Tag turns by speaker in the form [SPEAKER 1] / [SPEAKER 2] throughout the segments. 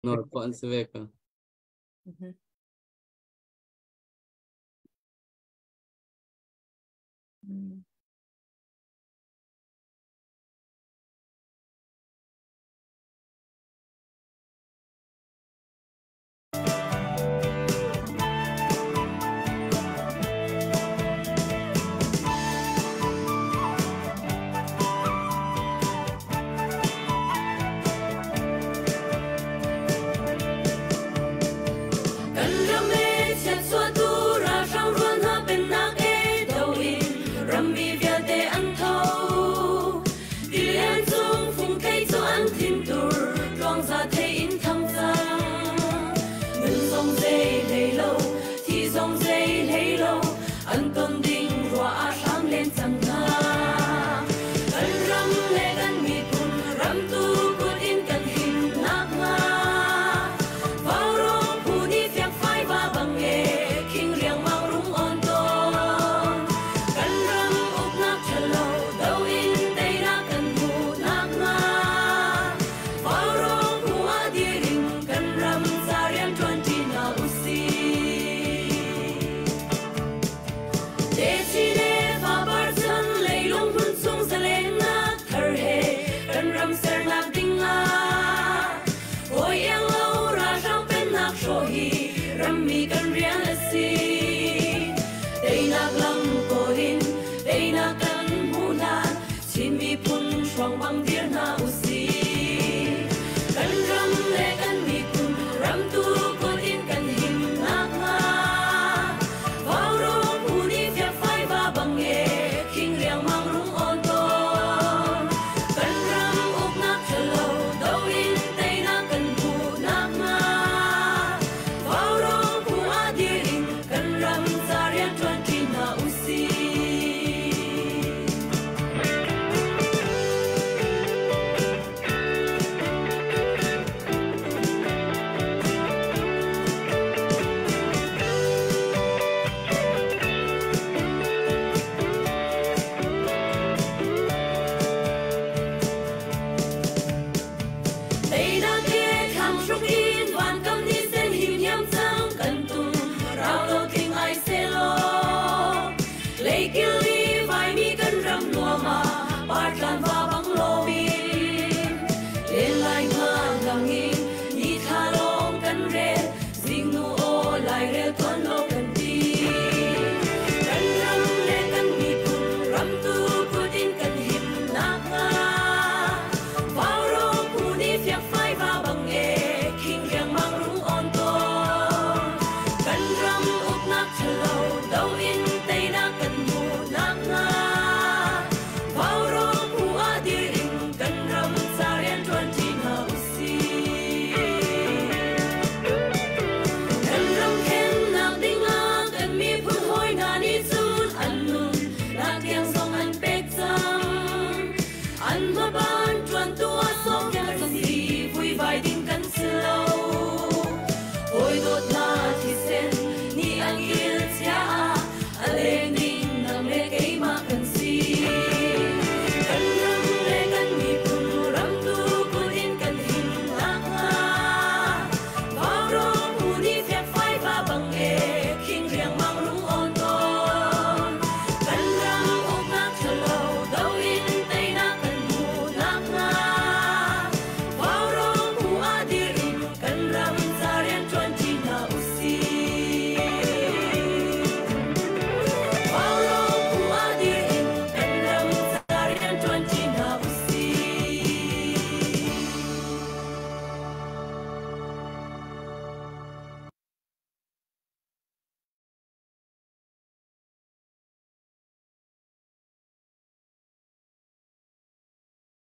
[SPEAKER 1] nor ko an seveka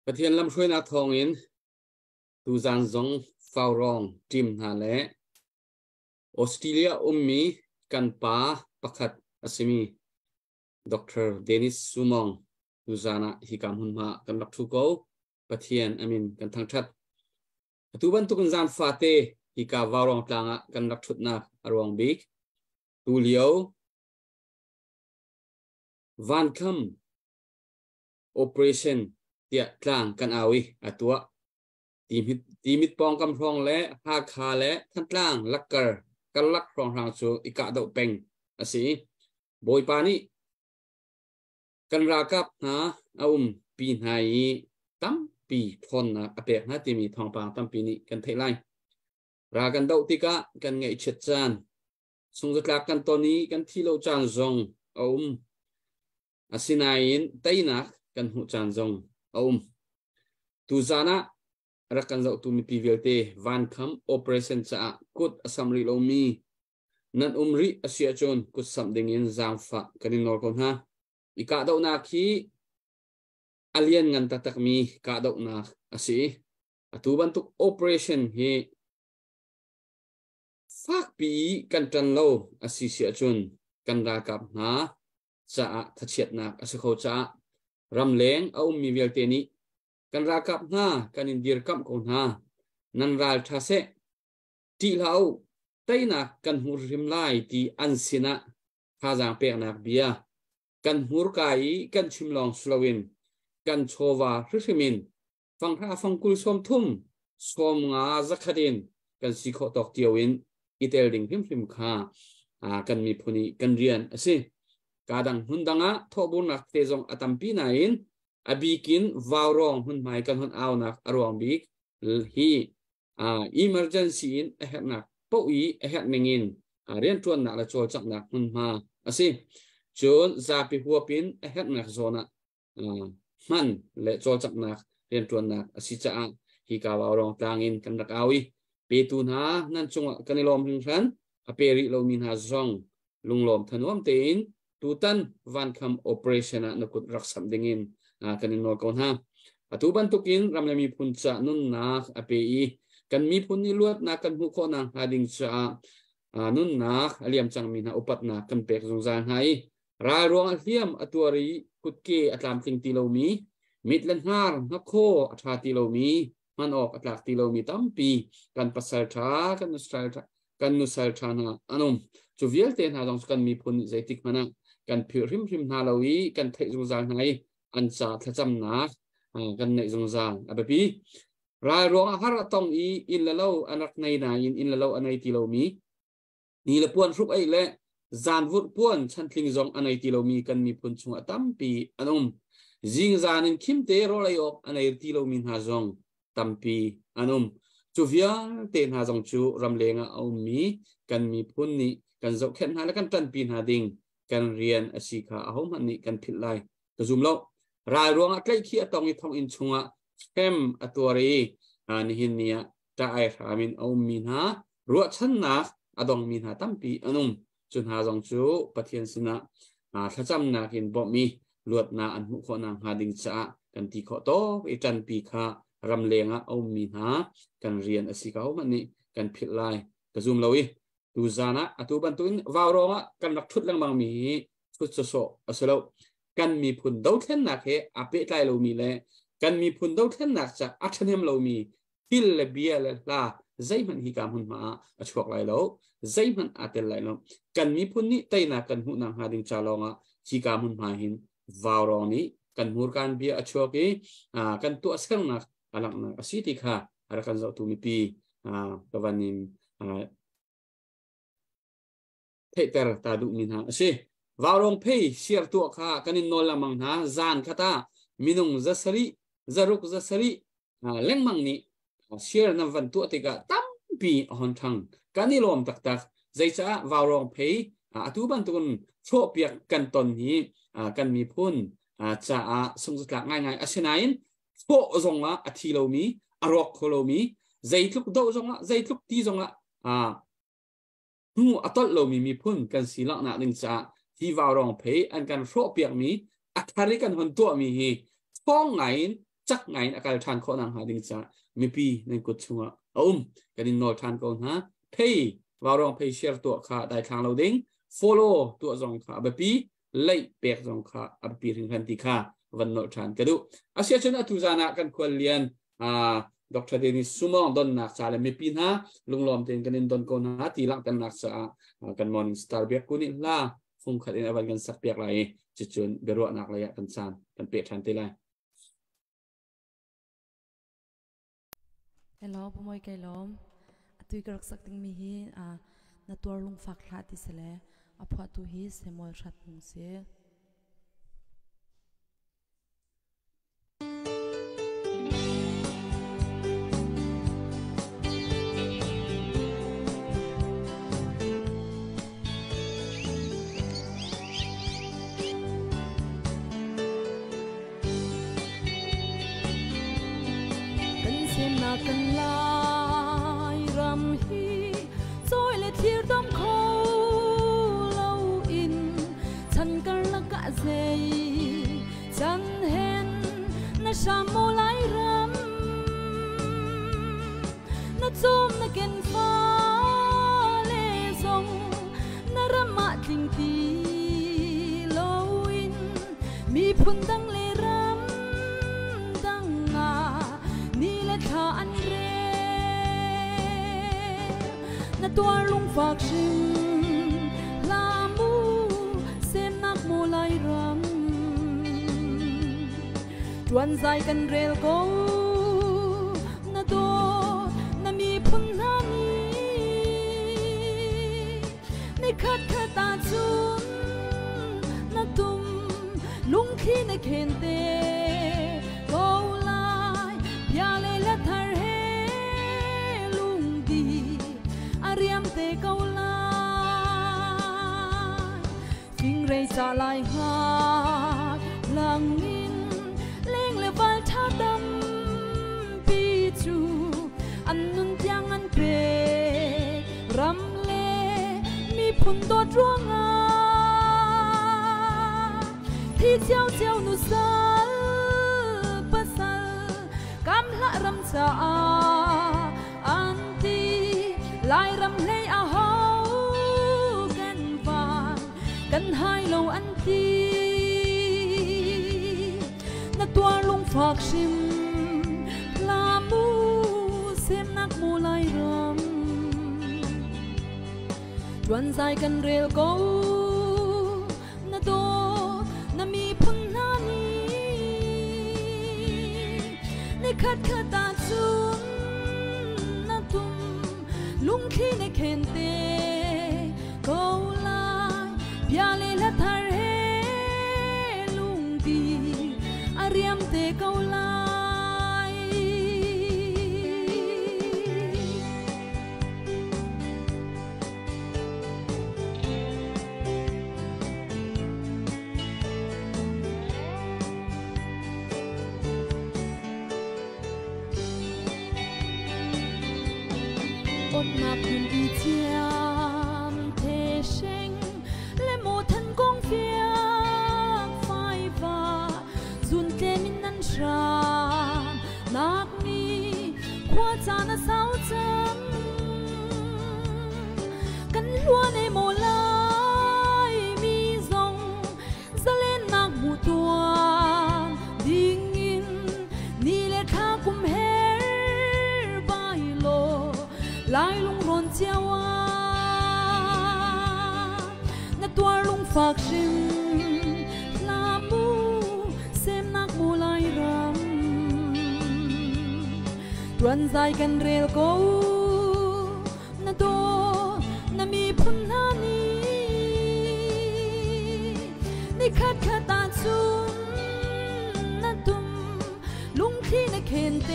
[SPEAKER 1] Pathian lam shoi na thong in tu zan zong phao rong tim na le Australia ummi kan pa pakhat asimi Dr. Dennis Sumong tu zana hi kam hun ma kan lak thu ko Pathian amin kan thang that tu ban tu kan zan fa te hi ka warong tlanga kan lak thut na arwang bik tu liao van kham operation tia tlang kan awi atua ตีมิดปองกำพรองและหาคาและท่านล่างลักเกอร์กันลักรองทางสูอิกะดอกเป็งอสีโบยปานี้กันรากับนะเอาปีนให้ตั้มปีทนนะอเปกนะที่มีทองปางตั้มปีนี้กันเทไลรากันดอกติกะกันไงเชิดจานสงสารกันตอนนี้กันที่เราจานซองเอาอาศินัยน์ไตนักกันหูจานซองเอาตูจานะรักกันเราตูมีพิเวลเตวันคัมโอเปอเรชั่นจะกุดอสัมริโลมีนั่นริอาเซียจนกุดสัมดิงินจามฟะกันนอร์คนฮะอีกาดอกนักที่อเลียนงันตักมีกาดอกนักอาศัยตูบันทุกโอเปอเรชั่นเฮฟักปีกันจันโลอาศัยเสียจนกันรากับนะจะทัดเชียดนักอาศัยเขาจะรำเล้งเอามีเวลเตนี้กันรากับนะกันอินเดียกับคนฮะนันราลทัศเซที่เราไตนักกันหูริมไลที่อันสินะข้าจางเปียนักเบียกันหูรกายกันชิมลองสโลวินกันโชวาริชิมินฟังท่าฟังกุลสมทุ่มสมงาจักดินกันสิโคตอกเตียวินอิเตลดิงพิมข้ากันมีพุนีกันเรียนสิกาดังหุ่นดังทบุนักเตจงอัตัมปีนัยนอบีกินวาวรองหุ่นหมายกันหุ่นเอานักอรวงบิกฮีemergency in เฮ็ดนักปุ๊ยเฮ็ดมิงินเรียนชวนนักและโจจักนักหุ่นมาสิจนซาปิหัวปินเฮ็ดนักโซนะมันและโจจักนักเรียนชวนนักสิจะฮีกาวาวรองตางอินกันรักเอาอีเปตูนานั่นจงกันในลมพิงฉันอเปริโลมินฮาซองลุงลมถนอมเตินตูตันวันคำโอเปอเรชั่นนักรักษาดิ่งกันในนอร์กอนฮะตูบันตุกินรำเลยมีพุนจะนุนนักอเปอีกันมีพุนนิลวดนักกันหุโคนังหาดิ่งจะนุนนักเลียมจังมีนาอุปัตนักกันเปกสงสารให้รายรวงเลียมอตัวรีกุดเกอัตลามติงติโลมีมิดเลนฮาร์นักโคอัตราติโลมีมันออกอัตราติโลมีตั้มปีกันปัสสัลชากันนุสัลชานะอันุมจูเวลเตนหาดองกันมีพุนใจติกมันกันพิริมนาลาวีกันเทสงสารให้อันจะทจำนักกันในสงสารแบบนี้รายรวงอาหารต้องอินละเล่าอันรักในนาอินละเล่าอันในติโลมีนี่ละพวนรุปไอ้เละจานวุฒิพวนฉันทิ้งจงอันในติโลมีกันมีพุนชงตั้มปีอันุมจิงจานินคิมเตโรเลยออกอันในติโลมีหาจงตั้มปีอันุมจูเวียเตนหาจงจูรำเลงเอามีกันมีพุนนี้กันจกเข็นหาและกันตันปีหาดิ่งกันเรียนอาศิกาเอามันนี่กันผิดไล่กระซุ่มเล่ารายรวงใกล้เคียตองอิทองอินชงเข้มอตัวรีนี่หินเนียจะไอรามินเอามีนารัวชันนักอดองมีนาตั้มปีอนุมจุนหาจงจูปะเทียนสินะถ้าจำนักหินบ่มีลวดนาอันหุคนางหาดิ่งจะกันตีขอโตไอจันปีขารำเลงเอามีนากันเรียนอาศิกาเอามันนี่กันผิดไล่กระซุ่มเล่ดูจานะตูบันตุนวาวรองกันนักทุดลังบางมีทุดโซอสโลกันมีพุนดาวเทนนักเฮอเปตไลโลมีเลกันมีพุนดาวเทนนักจากอัชเนมโลมีทิลเลเบียเลลาใจมันฮิกามุนมาอชวกไลโลใจมันอัตเลไลโลกันมีพุนนี้ไตนักกันหุนังหาดิงชาลองฮิกามุนมาหินวาวรองนี้กันมูรกันเบียอชวกีกันตัวเสกนักอลักนักสิติค่ะอลักกันจะตูมีปีกวันนี้เทเตอร์ตาดุมินาสิวาวรงเพย์เชียร์ตัวข้ากันนนละมังนะจานข้าตามินุงจัสรีจารุกจัสรีเล่งมังนี้เชียร์นับวันตัวติกาตั้มปีหอนทังกันนี่ลมตักใจจ้าวาวรงเพย์ทุบันตุนโชเปียกกันตอนนี้กันมีพุ่นจะสงสารง่ายๆอาศัยโชจงละอธิโลมีอรอกโลมีใจทุกดาวจงละใจทุกที่จงละอัตโลมีพุ่นกันสิลักนักหนึ่งจะที่วาวรองเพย์อันกันโชเปียกมีอัตริกันคนตัวมีท้องไงจักไงอาการทานคนนังหาดิงจะมีปีในกุศลกันนอทานคนฮะเพย์วาวรองเพย์เชียร์ตัวขาได้ทางเราดิ้ง follow ตัวจงขาแบบปีไล่เปียกจงขาแบบปีถึงทันทีขาวันนอทานกันดูอาเซียชนะทุจานะกันควรเรียนดร. Denis Sumong don nak sa le mipina lunglom ten kanin don ko na tilak tan nak sa kan morning star biak kunin la fung khat in awan kan sak piak lai chichun beru nak la ya kan san kan pe than te lai
[SPEAKER 2] cái lomพมวยcái lomตุยกระสักติงมีฮีนัตัวลุงฝักหลาติเสลอพอตุฮีเสมอชัดมุงเสียกันลายรำฮีซอยและเทียดำโคเล่าอินฉันกันละกะเซยฉันเห็นน่ะชามโมไลรำน่ะจมน่ะเก็นฟ้าเลซงน่ะรำมาจริงตีเล่าอินมีพุ่นดังเลรำดังงานี่แหละท่าอันเร่น่ะตัวลุงฝากชิมลามูเส้นนักโมไลรำจวนใจกันเร็วก็น่ะตัวน่ะมีพุ่นนานี้ในคัดตาจุนน่ะตุ่มลุงขี้ในเขนเตก็ยาเลละทาร์เฮลุงดีอาเรียมเตเกาลาฟิงเรย์จะลายหาดหลังมินเล่งเลวัลท่าดำปีจูอันนุนเตียงอันเปรรำเลมีพุ่นตัวดวงอาที่เจ้านุสัลกำละรำชาอันตีลายรำเลยอาหากันฟานกันหายโลอันตีน่ะตัวลุงฝากชิมลามูเสมนักโมไลรำจวนใจกันเร็วก็น่ะตัวน่ะมีพุ่นนานี้ในคัดตาจุนน่ะตุ่มลุงขี้ในเขนเตก็ลายยาเลละทาร์เฮลุงดีอาเรียมเตก็ลายอดนับยืนดีเจียมเทเชงและโมทันกงเฟียไฟฟ้าจุนเตมินนันชานักนี้ขวาจานะสาวจังกันลัวในโมลายมีซงจะเล่นนักหมู่ตัวดิ่งอินนี่แหละข้ากุมเฮบายโลลายลุงรอนเจ้าวาน่ะตัวลุงฝากชิมลามูเสมนักโมไลรำจวนใจกันเร็วก็น่ะตัวน่ะมีพุ่นนานี้ในคัดตาจุนน่ะตุ่มลุงขี้ในเขนเต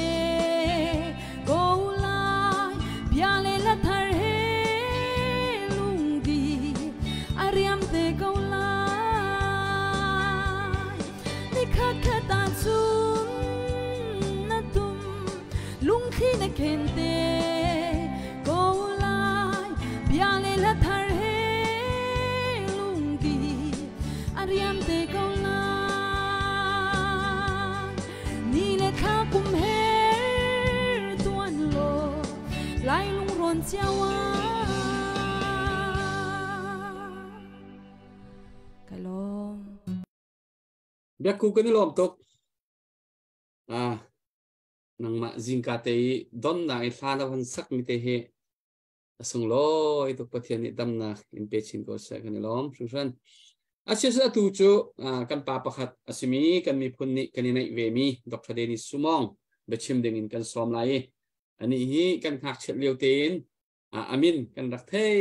[SPEAKER 2] ก็ลายยาเลละทาร์เฮลุงดีอาเรียมเตเกาลายในคัดตาจุนน่ะตุ่มลุงขี้ในเขนเตก็ลายยาเลละทาร์เฮลุงดีอาเรียมเตเกาลายนี่แหละข้ากุมเฮตัวโลลายลุงรอนเจ้าวาไก่ลม
[SPEAKER 1] เบียกูกันนี่ลมตกนังมาจิงกาเตยดอนนาอิลาลาวันสักมิเตเฮส่งลอยตกปะเทียนนี่ดำนาอินเปชินก็เสกันนี่ลมสุชันอาชีพสัตว์ตูจูกันปาปะขัดอาศิมีกันมีพุ่นนี่กันนี่ในเวมีดอกทะเลนิสุมองเบชิมเดงินกันซ้อมไล่ อันนี้ฮีกันหักเฉลียวเตนอามินกันรักเทย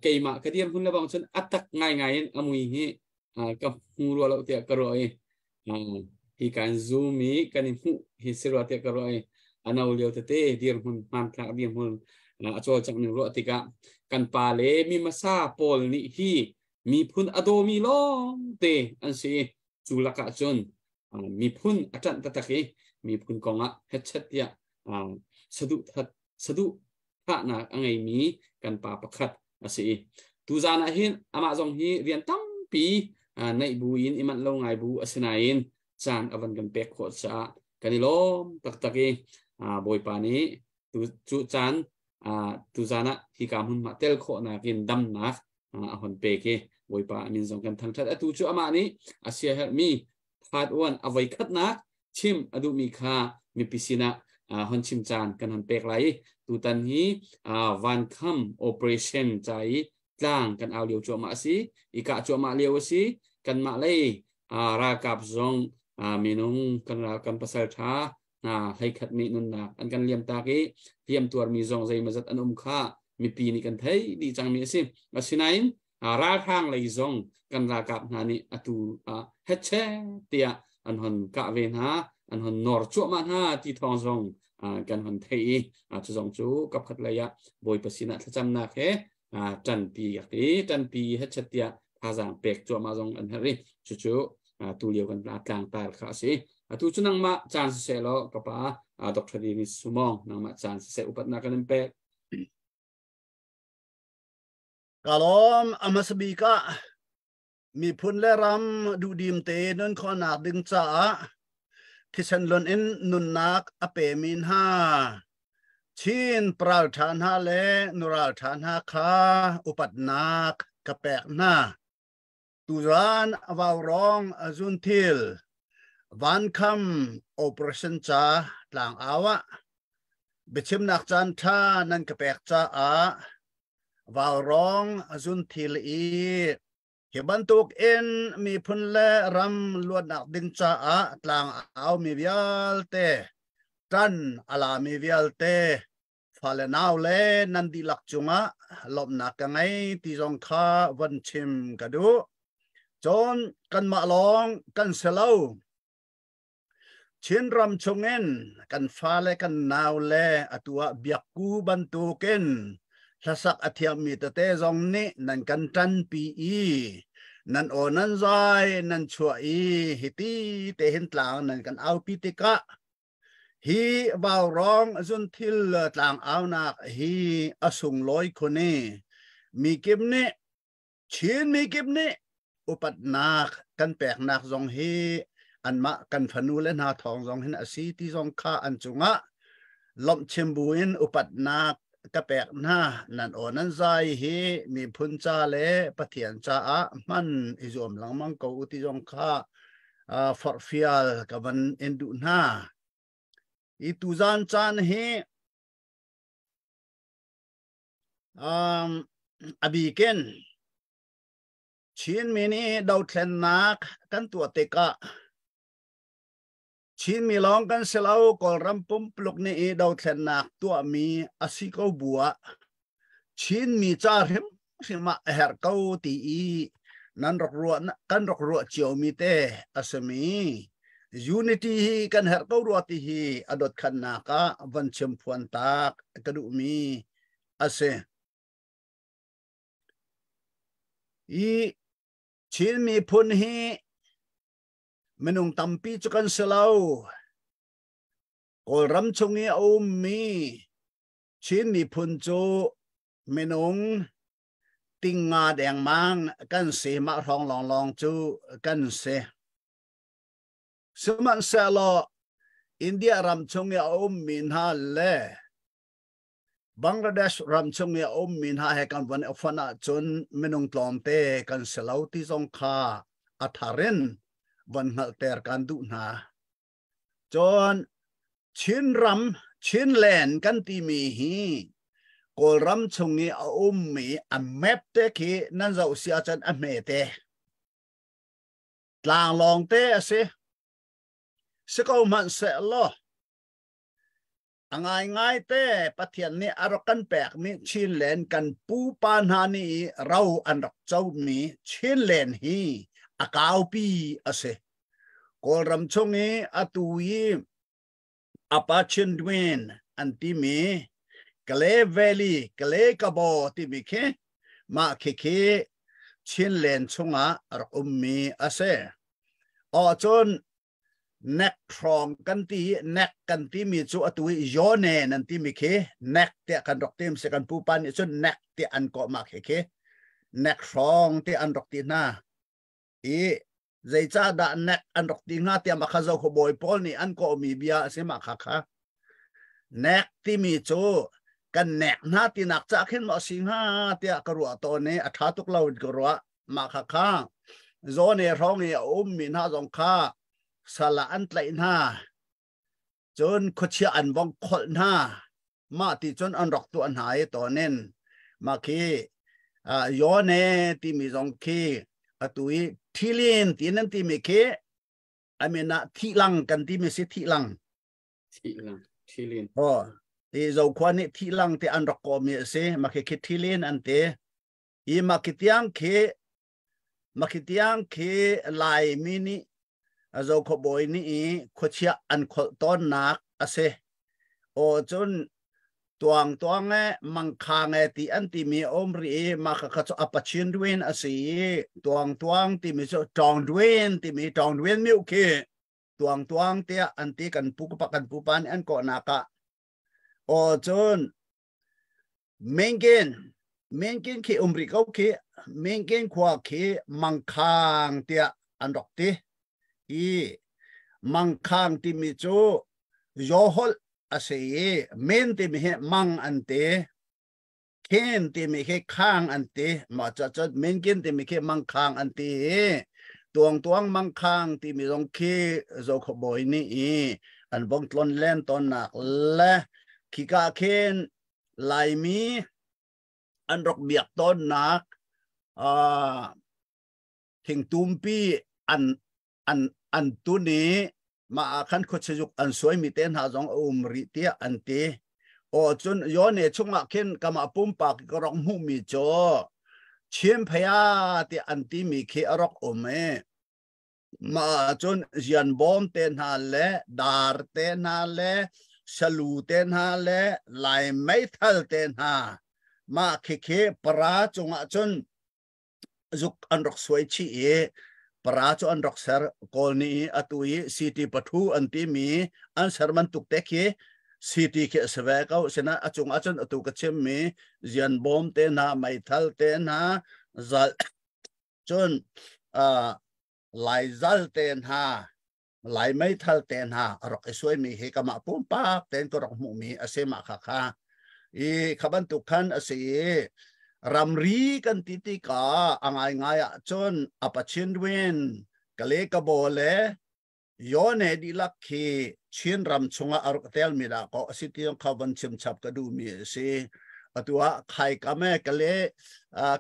[SPEAKER 1] เกยมากระเดียมหุ่นละบางชนอัตตักง่ายๆอามุยฮีกับหูรัวเราเตียกระโรยฮีการซูมีกันหูฮิสรัวเตียกระโรยอันเอาเลียวเตเดียมหุ่นมันคลาเดียมหุ่นอจอจังหนึ่งรัวติกะกันปาเลมีมาซาโปลนี่ฮีมีพุ่นอโดมีลองเตอันซีจุลกะจนมีพุ่นอาจารย์ตะตะกีมีพุ่นกองะเฮชเตียสะดุพระนาอังไงมีกันปาประคัดอาศัยตูจานะหินอามาจงฮีเรียนตั้งปีในบูอินอิมันลงไงบูอาศัยนจานอวันกันเป็กขวดชากันนิลมตักตะกีบอยปานี้ตูจานตูจานะที่กามุนมาเตลขวดนากินดำนักหันเป็กบอยปามินจงกันทั้งชัดตูจูอามานี้อาเซียเฮมีพาดอ้วนเอาไว้คัดนักชิมอดูมีค่ามีปิสินะฮันชิมจานกันฮันเป็กไหลตูตันฮีวันคัมโอเปอเรชั่นใจกลางกันเอาเลียวจัวมาสิอีกะจัวมาเลียวสิกันมาเลยรากับจงมีนุงกันรากันภาษาท้าให้ขัดมีนุนนักอันกันเลียมตากีเลียมตัวมีจงใจมาจัดอันค่ามีปีนี้กันเทยดีจังมีสิมาสินัยราทางเลยจงกันรากับนานี่อตูเฮเชเตียอันหันกะเวนหาอันหันนอร์จัวมาหาที่ทองจงกันหันเทยจะจงจูกับขัดระยะบอยประสินะจำนักเฮจันปีอยากดีจันปีเฮชเตียภาษาเป็กจัวมาจงอันเฮริจู่ตูเลียวกันกลางตาข้าสิตูจุนังมาจานเสลกับป้าดร.ดินิสมองนังมาจานเสอุปัตนากันเป็ก
[SPEAKER 3] กาลอมอามาสบีกะมีพุนเลรำดูดีมเตนันขอนักดึงจ้าที่ฉันลนอินนุนนักอเปมินฮาชินปราฐานฮาเลนุราฐานฮาคาอุปัตนักกะแปกนาตุรานวาวรองอจุนทิลวันคำโอเปอเรชั่นจ้าหลังอาวะบิชิมนักจันทานันกะแปกจ้าวาวรองอจุนทิลอีเฮบันตุกเอ็นมีพุนเลรำลวดนักดึงจ้าหลังเอามีวิลเตจันอลามีวิลเตฟาเลนาวเลนันดีลักจุงะลบนักไงที่จงคาวันชิมกระดูจนกันมาลองกันเสลาชินรำชงเงินกันฟาเลกันนาวเลอตัวเบียกูบันตุเกินทศักอธิมีตเตจงนี้นันกันจันปีนันโอนันใจนันชัวฮิตีเตหินตลางนันกันเอาปิติกะฮีบ่าวร้องจุนทิลต่างเอานักฮีอสุงลอยคนนี้มีกิมนี้ชินมีกิมนี้อุปัตนักกันแปลกนักจงฮีอันมะกันฟนูเลนาทองจงเห็นอสีที่จงข้าอันจุงะลมเชมบุอินอุปัตนักกะแปกหน้านั่นโอนั่นใจฮีมีพุนจ่าเลปะเทียนจ่ามันอิจอมหลังมังกูอุติจงข้าฟอร์ฟิอัลกับมันเอ็นดูหน้าอีตุจานจานฮีอบีเกนชินมินีดาวเทนนักกันตัวเตกะชินมีลองกันเสลาวกอลรำปุ่มปลุกนี่ดาวเทนนักตัวมีอาศิกาบัวชินมีจาริมสิมาเฮร์กาวตีนันรัวกันรัวเจียวมีเตอสมียูนิตี้กันเฮร์กาวรัวตีฮีอดดขันนักวันเชมพวนตากกระดูมีอาเซอีชินมีพุนฮีมนุงตัมปีจุกันเสลาวกอลรำชงเออมีชินมีพุนจูมนุงติงงาแดงมังกันเสมาทองลองจูกันเสสมันเสลออินเดียรำชงเออมีนฮาเลบังกลาเทศรำชงเออมีนฮาให้กันวันอฟันจนมนุงตอมเตกันเสลาวที่จงคาอัฐารินวันหัลเตอร์กันดูนาจนชินรำชินแลนกันที่มีฮีกอลรำชงเออมีอเมปเตคีนั่นจะอุเสียจันอเมเตลางลองเตะสิสกาวมันเสลอ ง่ายแต่ปะเทียนนี่อารกันแปกมีชินเลนกันปูปานหานี่เราอันรักเจ้ามีชินเลนฮีอากาวปีอาเซกอลรำชงนี้อตุยอปาชินดวินอันที่มีกเลเวลีกเลกบอที่มีเคมาเคชินเลนชงอารักมีอาเซอจนนักครองกันตีนักกันตีมีจุอตุยโยเนนันตีมีเคนักเตะกันดอกเต็มเสกันปูปันจนนักเตะอันก็มาเคนักครองเตะอันดอกตีน่าใจจ้าด่านักอันดอกตีน่าเตะมาข้าเจ้าขบอยพอลนี่อันก็มีเบียเสมาค่ะนักที่มีจุกันนักน่าตีนักจะขึ้นมาสิงหาเตะกรัวตัวนี้อัฐาตุกเรากรัวมาค่ะโซเนร้องเนี่ยมีน่าสงค่าสละอันไกลหน้าจนขดเชียอันบองขดหน้ามาที่จนอันรักตัวอันหายตัวเน้นมาคีย้อนเนที่มีสองคีตุยที่เล่นที่นั่นที่มีคีอเมนะที่ลังกันที่มีสิที่ลัง
[SPEAKER 1] ที่เล่น
[SPEAKER 3] โอ้ที่เราควรนี่ที่ลังที่อันรักก็มีเสมาคีที่เล่นอันเตอีมาคีที่ยังคีลายมินิเราขบอยนี่ขดเชียอันขดต้นนักอาเซโอจนตัวงมังคางที่อันที่มีอมรีมาขดอปชินด้วยอาศัยตัวงที่มีจองด้วยที่มีจองด้วยมิวเคตัวงที่อันที่กันปุกปักกันปุปันอันก่อนักโอจนเมงกินเคอมรีเขาเคเมงกินขวาเคมังคางที่อันดอกตีมังคังที่มีจูโยฮอลอาศัยเมนที่มีมังอันเตเคนที่มีข้างอันเตมาจัดเมนกินที่มีมังคังอันเตตัวมังคังที่มีตรงโจขบอยนี่อันบงตลนเล่นตอนนักและขีกาเคนลายมีอันรกเบียกต้นนักถึงตุมปีอันตัวนี้มาขันขดสยุกอันสวยมีเต้นหาจงริเตียอันเตโอจนย้อนเนี่ยช่วงเข็นกำมาปุ่มปากก็ร้องหูมีจ่อเชียมพยาที่อันที่มีเคอรักมาจนยันบอมเต้นหาเล่ดาร์เต้นหาเล่สลูเต้นหาเล่ลายไม่ทัลเต้นหามาเคปราจงจนจุกอันรักสวยชีปราจอันรักเซอร์กอลนี้อตุยสิติปทูอันที่มีอันเซอร์มันตุกเตะสิติเคสเวก้าเสนาจงอตุกเชมมียันบอมเตน่าไม่ทัลเตน่าจัลจนลายจัลเตน่าลายไม่ทัลเตน่ารักสวยมีเฮกมาปุ่มปากเตนก็รักมุมีอาเซมาค่ะขบันตุขันอาเซรำรีกันติกาง่ายจนอปชินเวนกะเลกบอเลย้อนเดีลักขีชินรำชงอารุกเตลมีดาก็สิที่เขาบันชิมฉับกระดูมีสิตัวใครก็แม่กะเล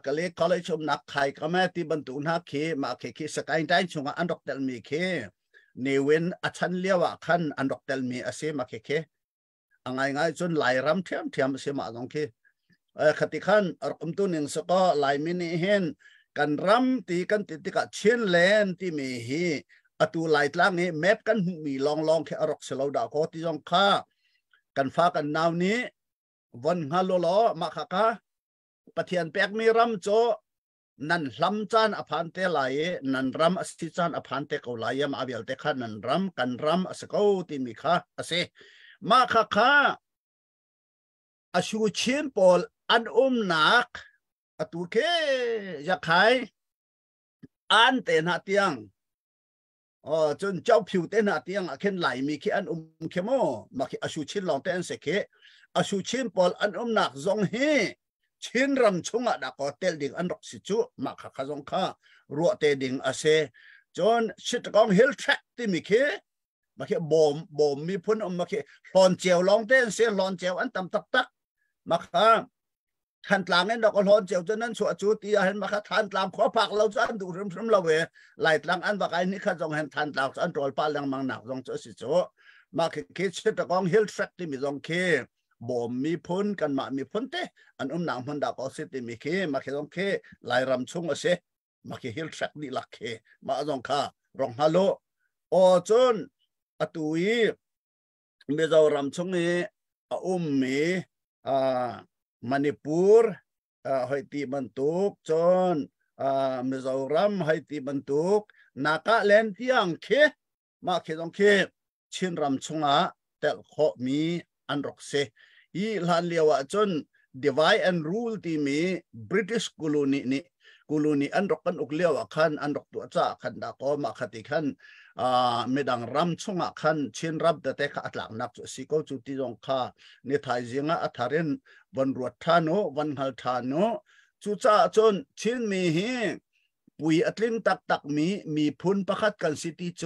[SPEAKER 3] ก็เลยชมนักใครก็แม่ที่บรรทุกนักขีมาขีสกายได้ชงอันดอกเตลมีขีเนเวนอัชันเลียวขันอันดอกเตลมีอาเซมาขีง่ายจนไหลรำเทียมเสียมาตรงขีขติขันรักมตุนิงสก็ลายมินิเห็นกันรำตีกันติดกับเชียนเลนที่มีฮีอตูลายตลางนี้แมปกันมีลองแค่รักเสลาดาโคที่จงค่ากันฟ้ากันนาวนี้วันฮัลโหลมาค่ะค่ะปะเทียนแปกมีรำโจนันลำจานอภันเตลายนันรำอสิจานอภันเตกลายมาอเบลเตขันนันรำกันรำอสกาวที่มีค่ะอเซมาค่ะค่ะอชูเชียนปอลอันนักตุเคอยากขายอันเตนหาเตียงจนเจ้าผิวเตนหาเตียงเข็นไหลมีขี้อันเข้มมาขี้อชูชินลองเตนเสกอชูชินปอลอันนักจงเฮชินรำชงดักเตลดิ่งอันรักสิจูมาข้าจงข้ารัวเตดิ่งอาเซจนชิดกองเฮลทรัคที่มีขี้มาขี้บอมมีพุ่นมาขี้ลอนเจียวลองเตนเสียลอนเจียวอันตักมาข้าทันตลางนั้นดอกลอนเจียวจนนั้นชัวจูตีเห็นมาข้าทันตลางขอผักเราจะอันดูริมเราเวไหลตลางอันบักไอ้นี่ข้าจงเห็นทันตลางอันโรยป้าลังมังหนักจงเจอสิโจ มาเคเชตะกองเฮลทรัคที่มีจงเคบ่มีพ้นกันมามีพ้นเตอันหนังมันดากอสิที่มีเคมาเคจงเคลายรำชงเสมาเคเฮลทรัคนี่ลักเคมาจงค่ะรองฮัลโหลโอจนตุยเมื่อเรารำชงนี้มีมณิปุรให้ตีบรรทุกจนมิโซรัมให้ตีบรรทุกนาคาแลนด์ที่ยังเคมาเคต้องเคชินรำชงะแต่ขอมีอันรักเสอีหลานเลียวจน divide and rule ที่มี British colony นี่ colony อันรักกันอุกเลียวขันอันรักตัวจ้าขันดาก็มาขัดขันไม่ดังรำชงะขันชินรับแต่ข้าอัตลักนักจุสิโกจุติจงข้าในไทยจิงะอัฐารินวันรวดทานโนวันฮัลทานโนจุจ้าจนชินมีเฮปุยอัตลิงตักมีพุนประคัดกันสิติโจ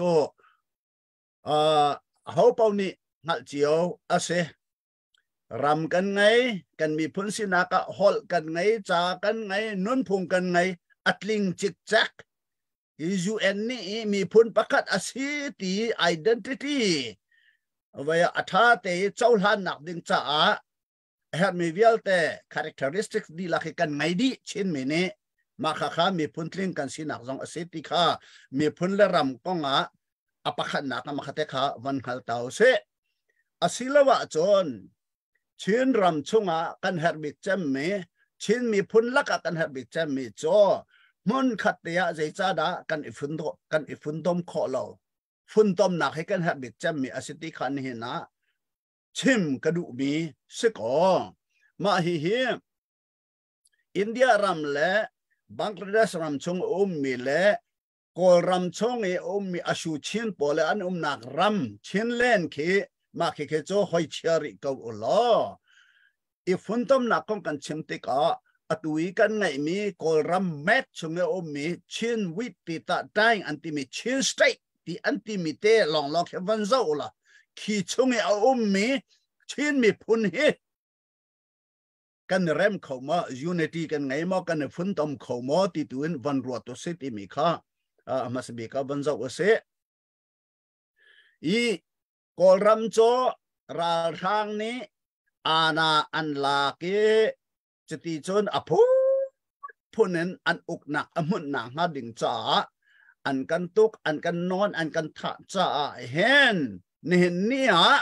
[SPEAKER 3] เขาเป่านี่หัดเจียวอาเซรำกันไงกันมีพุนสินากะฮอลกันไงจากันไงนุ่นพุงกันไงอัตลิงจิกจักUN นี่มีพุนประคัดอาศิติ identity ว่าอัฐาเตเจ้าหลานนักดึงจ้าเห็นมีเวลแต่ characteristics ดีลักกันไงดีเช่นมีเนี่ยมาข้ามีพุนทลิงกันสินักจงอาศิติข้ามีพุนและรำกงอปะขันนักมาขัดข้าวันฮัลตาวเสอาศิลวะจนชินรำชงกันเฮร์บิกเจมมีชินมีพุนลักกันเฮร์บิกเจมมีโจมันขัดเตียใจจ้าดากันอิฟุนดมขอเราฟุนดมหนักให้กันหัดบิดจำมีอาศิติขันเห็นนะชิมกระดูมีสิกอมาฮิอินเดียรำและบังกลาเทศรำชงมีและกอลรำชงมีอาชูชินปอและอันหนักรำชินเล่นเคมาเคโจหอยเชียริกเอาล้ออิฟุนดมหนักของกันชิมติกาตุยกันไงมีกอลรัมแมทชงเอมีชินวิติตาได้อันที่มีชินสเตย์ที่อันที่มีเตลองแค่วันเจ้าละขี้ชงเอมีชินมีพุนเฮกันเริ่มเข้ามายูนิตี้กันไงมากันฟุนตอมเข้ามาที่ตัววันรัวตัวสิที่มีค่ามาสบีกับวันเจ้าเสอีกอลรัมโจราทางนี้อาณาอันลาเกจะตีจนอภูพูนั้นอันอุกหนักอมุนหนักมาดึงจ้าอันกันตุกอันกันนอนอันกันทัดจ้าเห็นนี่ฮะ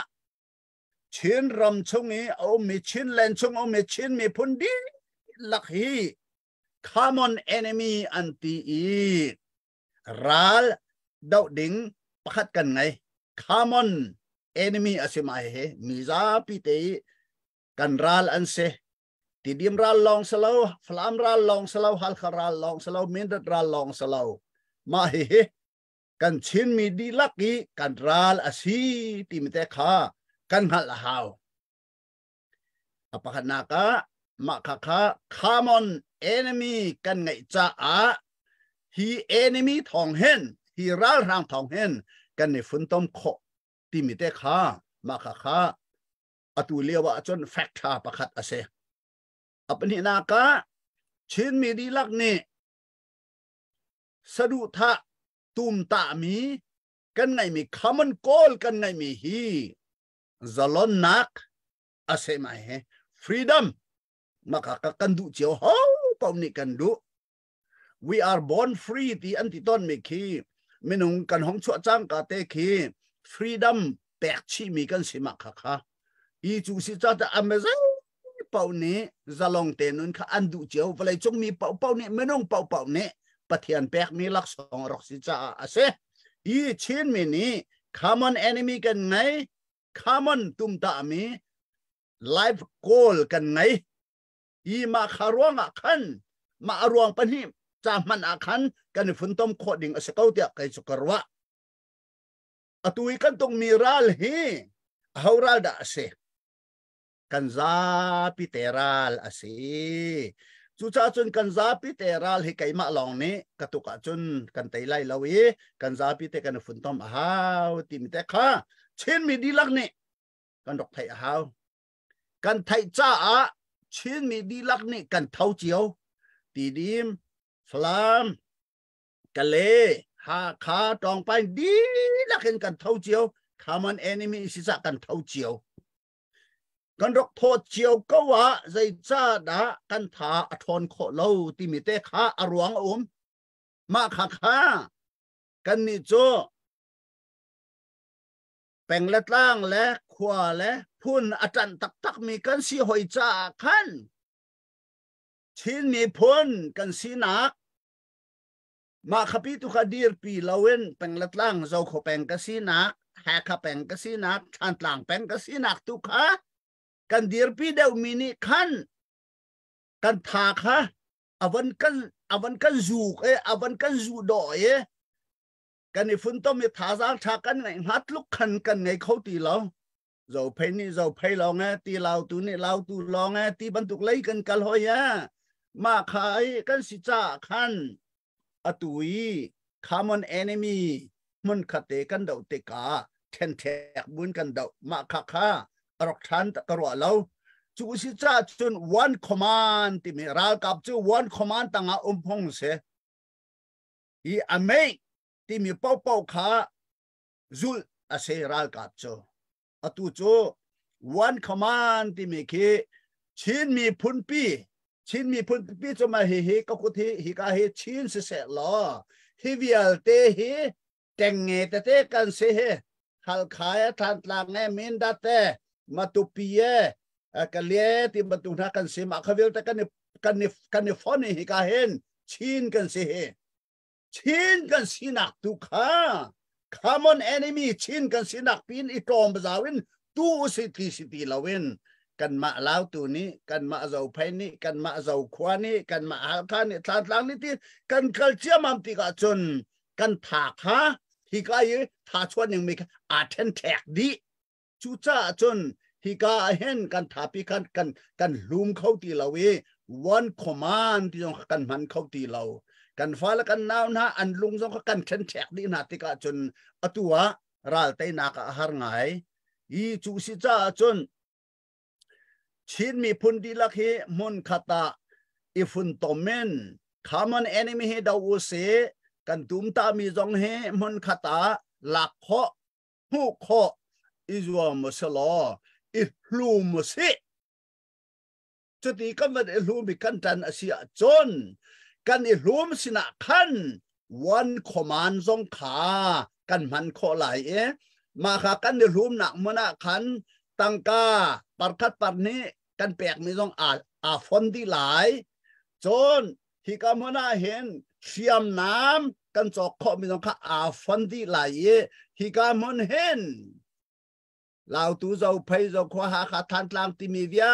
[SPEAKER 3] ชินรำชงนี้เอามีชินแลนชงเอามีชินมีพุนดีลักฮี common enemy อันตีอีรัลดาวดิ่งประคัดกันไง common enemy อาศัยมาเหมีซาปิเตกันรัลอันเซติดิมรัลลองสลาวฟลามรัลลองสลาวฮัลคารัลลองสลาวมินดัดรัลลองสลาวมาเฮกันชินมีดีลักกี้กันรัลอาศีติมิเตข้ากันฮัลฮาวapakah naka makaka common enemy กันไงจ้าhe enemy ทองเห็น he รัลทางทองเห็นกันในฝุ่นต้มโคติมิเตข้าmakakaอตุเลียวจนแฟกต์ประคัดอาเซอัปนินากะชินมีดีลักนี่สะดุทะตุมตามีกันไงมี common goal กันไงมีฮีซาลอนนักอาเซมาเฮ freedom มากันดูเจียวเฮาปอมนี่กันดู we are born free ที่อันที่ต้นมีคีไม่นุ่งกันห้องชั่วจ้างกาเตคี freedom แปลกชีมีกันสิมาค่ะอีจูสิจ้าแต่อเมซอนเป่านี้จะลองเตนุนค่ะอันดูเจียวเวลาจงมีเป่านี้ไม่นุ่งเป่านี้ปะเทียนแปลกมีลักษณะรักสิจ้าอาเซอีชินมีนี้ common enemy กันไง common ตุมตามี life goal กันไงอีมาคารวงอาคันมาอรวงปนิจามันอาคันกันฝุ่นต้มโคดิ่งอาศัยเขาเตียไก่สุกรวะอตุยกันตรงมีรัลฮีฮาวรัลดาเซกันซาปิเตรัลอาศัยจุจ้าจนกันซาปิเตรัลให้ไก่มาลองนี้กตุกจนกันไตไลลาวีกันซาปิเตกันฝุ่นต้มฮาวติมิเตข้าเช่นมีดีลักนี่กันดอกไทยฮาวกันไทยจ้าชินมีดีลักนี่กันเท้าเจียวตีดิมฟลามกะเลหาขาตองไปดีลักเห็นกันเท้าเจียว common enemy สิจะกันเท่าเจียวกันรกโทษเจียวก็ว่าใจจ้าดากันถาอทนโคเล่าที่มีเตค้าอรวงมาข้ากันนี่โจแปลงและล่างและขวาและพุ่นอาจารย์ตักมีกันสีหอยจ้าขันชินมีพุ่นกันสีนักมาขปิตุขดีร์ปีลาเวนแปลงและล่างเราขอแปลงกันสีนักแหกแปลงกันสีนักชันต่างแปลงกันสีนักตุขากันดีร์ปีเดวมินิขันกันทาค่ะอวันกันจูอวันกันจูดอยกันในฝุ่นต้มมีทาซางชากันไงฮัดลุกขันกันไงเขาตีเราเราเพนี่เราเพเราไงตีเราตัวนี่เราตัวเราไงตีบรรทุกไล่กันกันหอยมาขายกันสิจ้าขันอตุย common enemy มันขัดเตกันเดาเตกาเทนแทกบุญกันเดามาข้ารกทันตะกรัวเราจูสิจ้าจน one command ที่มีรากับจู one command ตั้งอาพงเสอีอเมย์ที่มีเป้าขาจุลอาเซรากับจูอตุจู one command ที่มีคือชินมีพุนปีชินมีพุนปีจะมาเฮก็คุทีฮิกาเฮชินเสร็จล้อฮิวิลเตเฮแตงเงตเตกันเสเฮฮัลขายทันหลังเงมินดัตเตมาตุปีเอกันเลี้ยที่มาตุนักกันเสมาขวิลแต่กันฟอนฮิกาเฮนชินกันเสเฮชินกันสินักตุขา common enemy ชินกันสินักปีนอีกรอมภาษาวินตู้สิทีลาวินกันมาลาวตัวนี้กันมาเจ้าเพนี้กันมาเจ้าขวานี้กันมาอาคานี่ทางหลังนี้ที่กันเคลเจียมัมติกาจนกันถากฮะฮิกายถาชวนยังมีอาเทนแทกดีจูจ้าจนฮิกาเห็นกันถาพิกันลุมเข้าตีเราวันคอมมานที่ต้องกันมันเข้าตีเรากันฟ้าและกันนาวนะอันลุงต้องกันเทนแทกดีนาติกาจนอตัวรัลเตนักอาหารไงอีจูสิจ้าจนชินมีพุนดีลักเฮมุนขตาอิฟุนโตเมน common enemy เฮดาวเสกันตุมตามีจงเฮมุนขตาหลักข้อหูข้ออิจวามุสลออิลูมุสิจุดนี้ก็มันอิลูมิกันจันอาเซียจนกันอิลูมสินะขันวันคอมานจงขากันมันข้อไหลมาขากันอิลูมหนักมันนะขันตังกาปาร์คัดปาร์นี้กันแปลกมีต้องฟอนดีหลายจนที่กำมนาเห็นเชียมน้ำกันจอกข้อมีต้องฟอนดีหลายที่กำมันเห็นเราตัวเราไปเราขวาหาขาทันกลางที่มีเวีย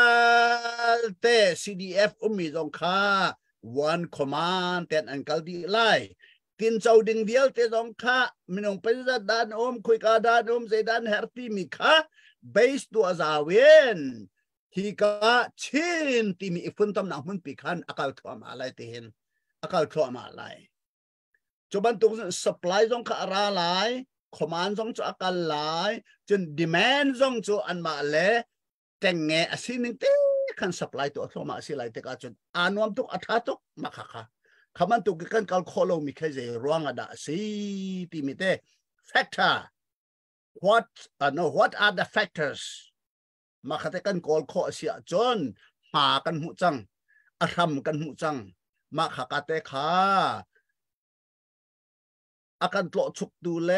[SPEAKER 3] เต CDF มีต้องone command แต่อันกัลดีไลกินเจ้าดึงเดียวแต่ต้องมีต้องไปด้านคุยกับด้านใจด้านแฮร์ตี้มีbase ตัวซาเวนที่ก็ชินที่มีฝุ่นตำหนักมันปีกันอากาศทั่วมาอะไรที่เห็นอากาศทั่วมาอะไรจบันตุก supply จงขาราหลาย command จงจะอากาศหลายจน demand จงจะอันมาเลยแต่งเงี้ยสิ่งนึงที่คัน supply ตัวทั่วมาสิ่งไรแต่ก็จนอานวมตุกอัฐาตุกมาค่ะคำมันตุกกันการ follow มีแค่จะร่วงอะได้สิที่มีแต่ factor what are the factors มาคัดกันกอลข้อเสียจนหากันหูจังอารมกันหูจังมาขัดเตะขาอาการโลชุกดูแล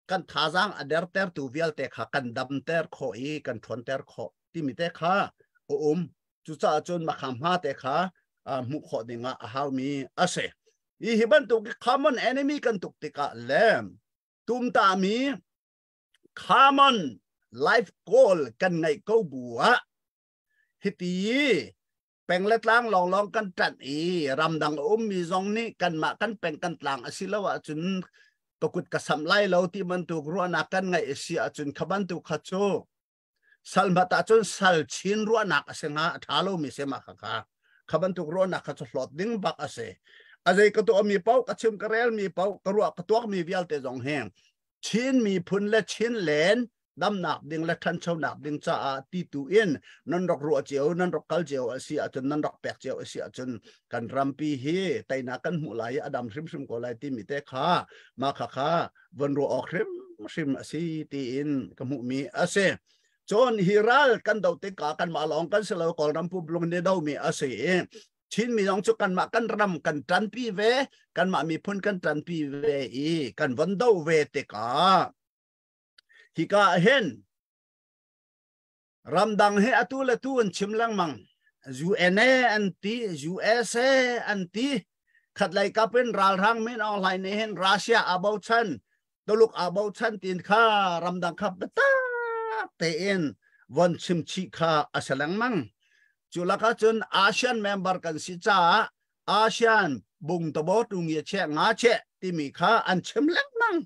[SPEAKER 3] กันท่าจังอเดอร์เตอร์ตูวิลเตะขากันดำเตอร์ข้อกันทวนเตอร์ข้อที่มีเตะขาจุดจ้าจนมาคำหาเตะขามุขอดิ่งหามีอาเสอีฮิบันตุก common enemy กันตุกติกะเล่มตุมตามีcommon life goal กันไงก็บัวฮิตีแปลงเล็ดล้างลองกันจัดรำดังมีจงนี้กันมากันแปลงกันต่างอาศิลวะจนตกุดกระสำไล่เราที่มันถูกรัวนักกันไงเสียจนขบันถูกขัดโจสัลมาตาจนสัลชินรัวนักเสงาท้าเรามีเสมาค่ะขบันถูกรัวนักขัดโจหลอดดิ้งบักอาเสอะไรก็ตัวมีเป้ากระชิมกระเรลมีเป้ากระรัวกระตัวมีวิลเตจงแห้งชินมีพุนและชินเลนดำหนักดึงและทันเช่าหนักดึงจะตีตัวเอ็นนั่นดอกรัวเจียวนั่นดอกกัลเจียวเสียจนนั่นดอกแปกเจียวเสียจนกันรำปีเฮไตนักกันหูไหลอดัมริมก็ไหลที่มีแต่ขามาขาวันรัวออกริม rim asi ti in kamu mi ase John hiral kan dau te ka kan ma long kan selo kol ram pu blong ne dau mi ase chin mi long chu kan ma kan ram kan tran pi ve kan ma mi phun kan tran pi ve I kan van dau ve te ka hi ka hen ram dang he atu la tu an chim lang mang UNA anti USA anti khát lại các bên ral rang men online này hen Russia about chan toluk about chan tin kha ram dang khap ta te in von chim chi kha asalang mang chula ka chun ASEAN member kan si cha ASEAN bung to bo tu ngi che nga che ti mi kha an chim lang mang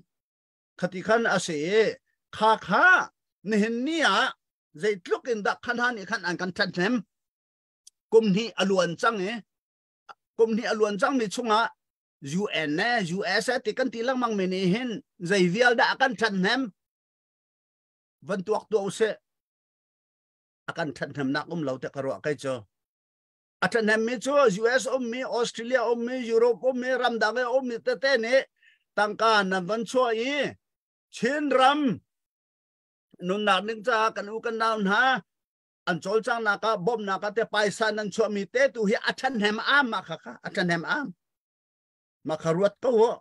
[SPEAKER 3] khati khan ase kha kha ne hen nia zai tluk in da khan han khan an kan chan them kum ni aluan chang kum ni aluan chang mi chunga UN ne US ti kan ti lang mang me ni hen zai vial da kan chan them van tuak tu se akan chan them na lo te karo kai cho atan hem mi cho US mi Australia mi Europe mi ram da mi te ne tangka na van cho I chin ram nun na ning cha kan u kan down ha an chol chang na ka bom na ka te paisa nan cho mi te tu hi atan hem am ma kha atan hem am ma kharuat ko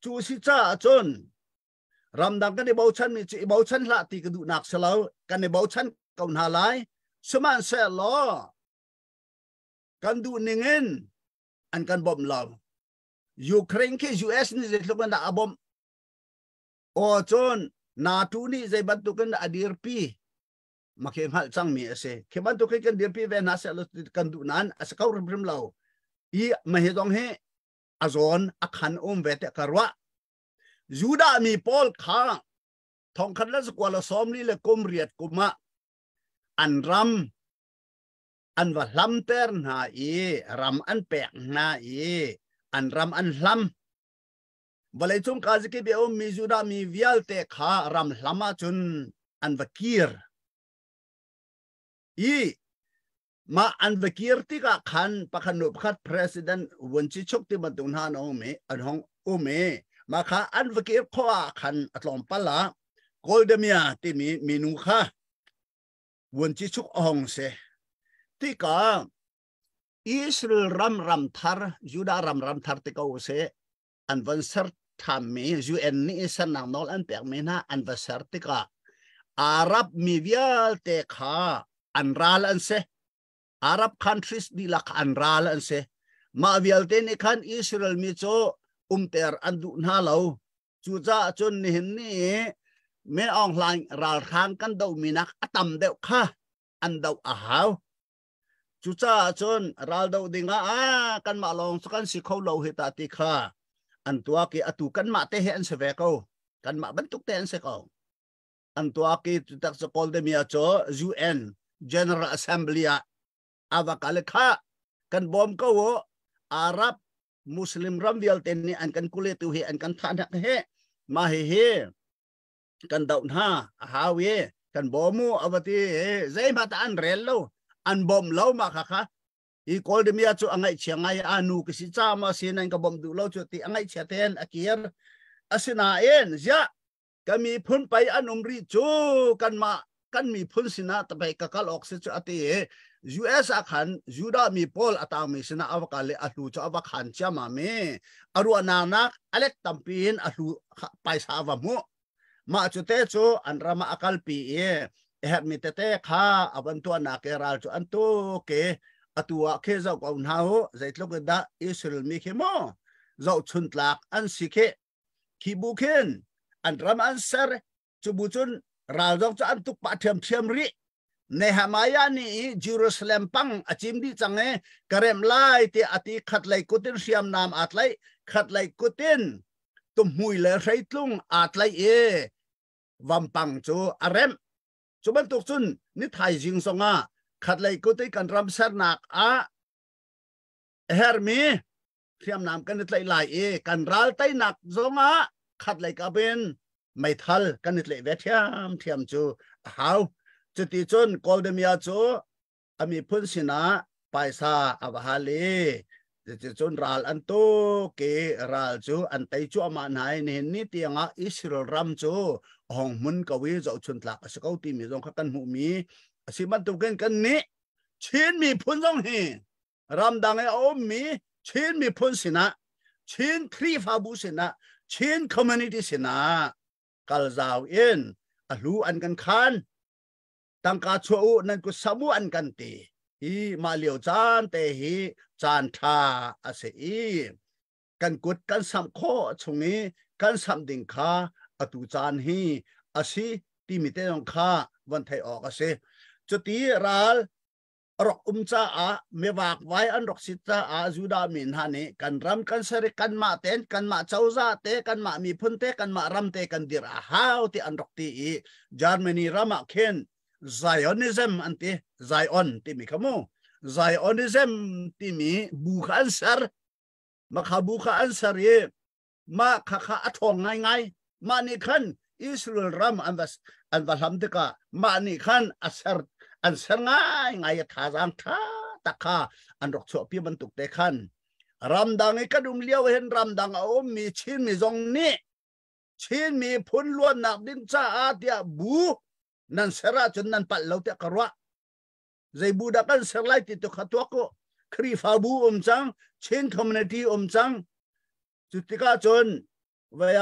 [SPEAKER 3] chu si cha chon ram dang kan bau chan mi chi bau chan la ti ka du nak selo kan bau chan kaun ha lai suman se lo kan du ningen an kan bom law Ukraine ke US ni je thok na abom o chon na tu ni je ban tu kan adir pi makheng hal chang mi ase ke ban tu kan dir pi ve na se lo kan du nan as kau rim law I ma he dong he azon akhan ve te karwa Juda mi Paul kha thong khan la skwala som ni le kom riat kuma an ram an va lam ter na ram an pek na an ram an lam balai chung ka ji ke be om mi Juda mi vial te kha ram hlama chun an vakir ma an vakir ti ka khan pakhan no khat president wonchi chok ti matun ha no me an hong o me ma kha an vakir kho khan atlom pala goldemia ti mi minu kha wonchi chuk ong se ti ka Israel ram thar Juda ram thar te ka o se an van ser tham me UN ni san nang nol an pek me na an va ser ti ka Arab mi vial te kha an ral an se Arab countries di lak an ral an se ma vial te ni khan Israel mi cho ter an du na lo chu cha chun ni hin ni me online ral khang kan do minak atam deuh kha an do a haw chu cha chun ral do dinga kan ma long kan si kho lo he ta ti kha an tua ki atu kan ma te he an se ve ko kan ma ban tuk te an se ko an tua ki tak so kol de mia cho UN General Assembly avakale kha kan bom ko Arab Muslim ram vial ten ni an kan kule tu he an kan than he ma he kan daun ha hawe kan bomu avati zai ma ta an rel lo an bom lo ma kha I kol de mia chu angai chiangai anu ki si cha ma sin an ka bom du lo chu ti angai chia ten akir asina en ja kami phun pai anum ri chu kan mi phun sina ta pai ka kal ok se chu ati US akhan Juda mi Paul atami sina avakale atu cha avakhan cha ma me aru ananak alek tampin atu paisa wa mu ma chu te chu anrama akal pi her mi te kha avantu anakeral chu antu ke atua ke zau ko na ho zaitlok da Israel mi ke mo zau chuntlak an sikhe kibukhen anram answer chu buchun ral zau cha antuk pa thiam ri Nehemiah ni Jerusalem pang achim di change karem lai ti ati khatlai kutin siam nam atlai khatlai kutin tum hui le reitlung atlai wampang chu arem chuban tuk chun ni thai jing songa khatlai kutai kan ram sar nak hermi siam nam kan tlai lai kan ral tai nak zonga khatlai ka ben mai thal kan tlai ve thiam chu how chuti chon koldemia cho ami phun sina paisa avahale จะจนรัลอันโตเกรัลจูอันไตจูอามาไหนนี่เตียงอิสราเอลรัมจูห้องมุนกวีจะชุนหลักสกาวตีมีจงขักันหูมีสิมันตุกันนี้ชินมีพุนจงเฮรัมดังไอโอมีชินมีพุนสินะชินครีฟาบุสินะชินคอมมูนิตี้สินะกัลซาวเอ็นอลูอันกันคันตั้งกาชัวนั่นก็สมุอันกันตีฮีมาเลียวจานเตฮีจานทาอาเซีกันกุดกันสัมโคชงนี้กันสัมดิ่งคาอตุจานฮีอาศิตีมิเตนงคาวันไทยออกอาเซจุดที่รัลรกจ้าเมวากไว้อันรกสิจ้าจูดามินฮานีกันรำกันเสริกันมาเต้นกันมาเจ้าซาเตกันมามีพุนเตกันมารำเตกันดิระฮาวที่อันรกตีจาร์มนีรามาเคนZionism อันที่ Zion ที่มีคำว่า Zionism ที่มีบุคอันสร์มาขาบุคอันสร์เยมาขาอัฐงง่ายๆมานี่ขันอิสราเอลรัมอันวัลฮัมดิกะมานี่ขันอันสร์ง่ายท่าจางท่าตะขาอันรกชัวพี่บรรทุกเตขันรัมดังไอ้กระดุมเลี้ยวเห็นรัมดังเอามีชินมีจงนี้ชินมีพุนล้วนหนักดิ้งจ้าอาเดียบูนั่นเสระจนนั่นปัดเราเตะกระวะใจบูดักันเสระติดตัวขัดตัวก็ครีฟาบูจังเชนคอมมูนิตี้จังจุดที่ก้าจนเวีย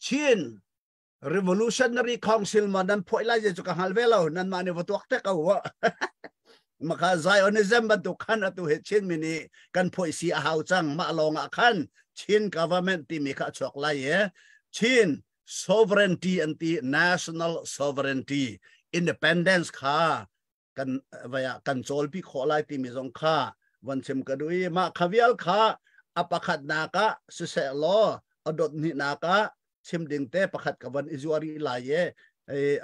[SPEAKER 3] เชน revolutionary council มันนั่นพอยไล่จะกันฮัลเวลนั่นมาในวัตถุเตะกาวะมาข้า Zionism บรรทุกขันอัตุเหตุเชนมินีกันพอยสีอาหาวจังมาลองอาคันเชน government ที่มีข้าชกไล่เชนsovereignty อันที่ national sovereignty independence ค่ะกันว่ากันโจลพี่ขอไล่ที่มีสองค่ะวันเชมกระดุยมาขวิลค่ะอปขัดนากะสุเสลออดนินากะเชมดิงเตปขัดกับวันอิจวารีลาย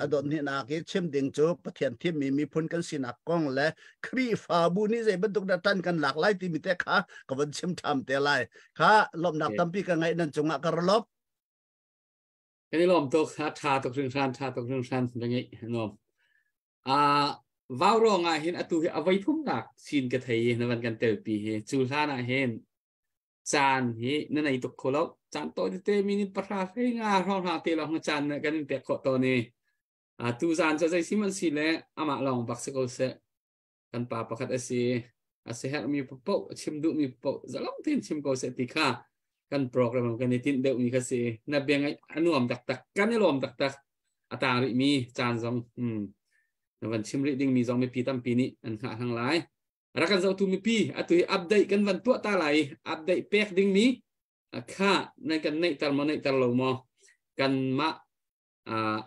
[SPEAKER 3] อดนินาคิเชมดิงจูปะเทียนที่มีพุนกันสินักกองและครีฟาบูนี่ใจบรรทุกดัตันกันหลากหลายที่มีแต่ค่ะกับวันเชมทำแต่ไรค่ะลมหนักตั้มพี่กันไงนั่นจงกระลบ
[SPEAKER 1] อันนี้ลมตกทาตกเรื่องชันทาตกเรื่องชันอย่างนี้นอมว้าวรองเห็นอตุเอาไว้พุ่มหนักชินกระไทยในวันกันเตอปีจูท่าเห็นจานนั่นไอ้ตกโคลจานโตเตมินิปราเฮงาร้องหาเตลองจานกันเป็นขอตัวนี้ตูจานจะใจสิมันสิเละอามาลองบักสกุลเสกันป่าประคัดเสียหมีปกชิมดูมีปกจะลองทิ้งชิมก็เสติค่ะกันโปรแกรมกันในทิ้งเดี๋ยวนี้ก็เสียนับยังไงอนุมตักกันในลมตักอัตราริมีจานซองวันชิมริดิ้งมีซองไม่ปีตั้มปีนี้อันข้างทั้งหลายรักกันจะทุ่มปีตุยอัปเดตกันวันตัวตาไหลอัปเดตเปียกดิ้งนี้ข้าในกันในตลมาในตลมกันมา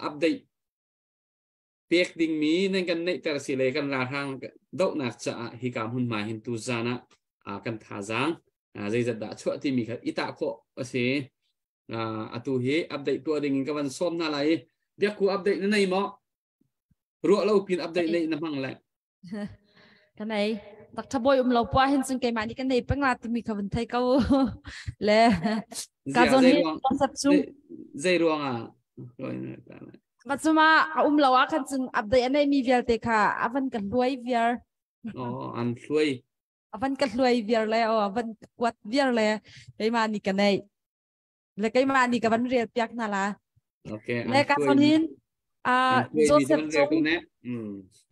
[SPEAKER 1] อัปเดตเปียกดิ้งมีในกันในตลสิเลกันราทางดอกนักจะฮิกามหุ่นหมายหินตูจานะกันท่าจางใจจะด่าชั่วที่มีครับอิตาโคเสียตุยอัปเดตตัวดิ้งกันวันส้มอะไรเดี๋ยวกูอัปเดตในหม้อรู้เราพินอัปเดตในน้ำมันแหละ
[SPEAKER 2] กันไหนตักทบอยเราป้าเห็นซึ่งเกมานี่กันไหนเป็นงานที่มีคำไทยเขาและการจนนี้ต้องสับซุ่ม
[SPEAKER 1] ใจรวง
[SPEAKER 2] ปัจจุบันเราอาคันซึ่งอัปเดตอันไหนมีเวลเตค่ะอันกันรวยเวล
[SPEAKER 1] อันรวย
[SPEAKER 2] อันกันรวยเวลเลยอันกวาดเวลเลยเกมานี่กันไหนและเกมานี่กันเรียบยักษ์นั่นละและการจนนี้Joseph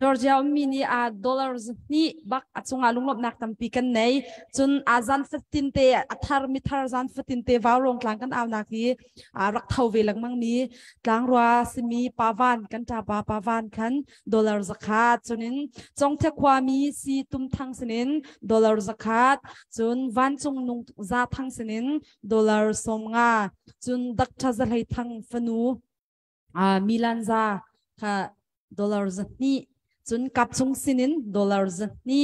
[SPEAKER 2] Georgia mini dollars ni bak achunga lunglop nak tampi kan nei chun azan 15 te athar mithar zan 15 te warong tlang kan aw nak hi rak thau ve lang mang mi tlang rwa simi pawan kan ta pa pawan khan dollar zakat chunin chong the khwami si tum thang sinin dollar zakat chun van chung nung za thang sinin dollar somnga chun dak thazal hai thang fanu Milanza ka dollars ni chun kap chung sinin dollars ni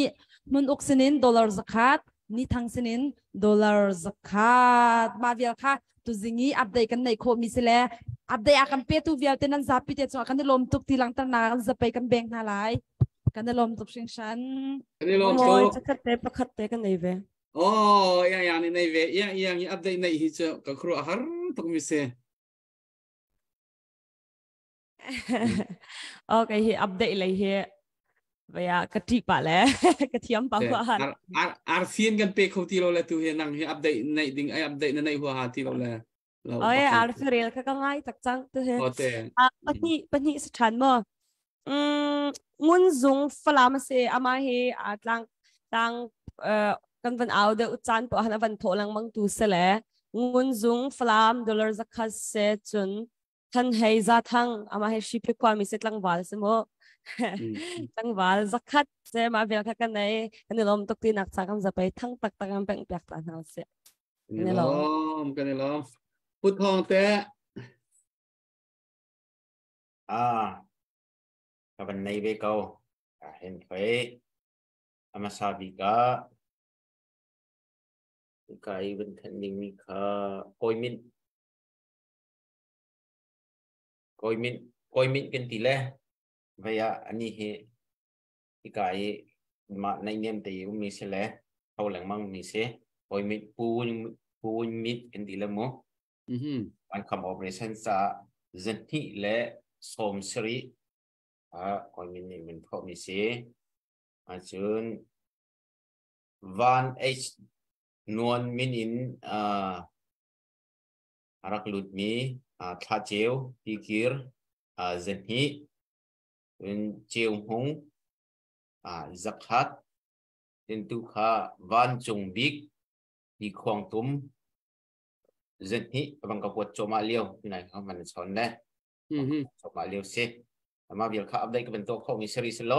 [SPEAKER 2] mun uk sinin dollars zakat ni thang sinin dollars zakat ma vial kha tu zingi update kan nei kho mi sele update akan pe tu vial tenan zapi te chu kan lom tuk tilang tar na kan zapai kan bank na lai kan lom tuk sing shan
[SPEAKER 1] kan lom tuk
[SPEAKER 2] pakhat te kan nei ve
[SPEAKER 1] ya ni nei ve ya ni update nei hi chu ka khru har tuk mi se
[SPEAKER 2] okay hi update lai hi vậy à cái thịt bả lẽ cái thiếm bảo hoa
[SPEAKER 1] phiênกันไปเขาที่เราเลยตัวเห็นนั่งให้อัปเดตในดิ่งไออัปเดตในหัวหาที่เราเลยเรา
[SPEAKER 2] ơi Alfred cái cái ngay chắc chắn tôi hết bất nhị sự chán mà muốn dùng phàm sẽ ama he đang kan van out de chan po hana van tho lang mang tu se le muốn dùng phàm dollar zakat se chun than hei za thang ama he shi pe kwa mi se tlang wal se mo tlang wal zakat se ma vel kha kan nei kan lom tok ti nak cha kam za pai thang tak tak am peng pek tan ha se
[SPEAKER 1] kan lom put thong te
[SPEAKER 4] วันนี้เวก็เห็นไปอามาซาบิกะไก่เป็นทันดิมีค่ะกอยมินกันทีละเวียอันนี้เหตุไก่มาในเนียมตีมีเสละเขาหลังมั่งมีเสกอยมินปูนมิดกันทีละมั้งวันคำ operation จะจันทิและสมศรีคนมันพอมีเสียจนวันนวลมินินรักลุดมีท่าเจียวที่กิร์เจนฮีเป็นเจียวหงจักฮัดเป็นตุข้าวันจงบิกที่ควงตุ้มเจนฮีบางกบฏโจมาเลียวที่ไหนเขามันสอนได้โจมาเลียวเสียมาเบียร์ข้าอัปเดตกับเป็นตัวข้อมีซีรีส์โล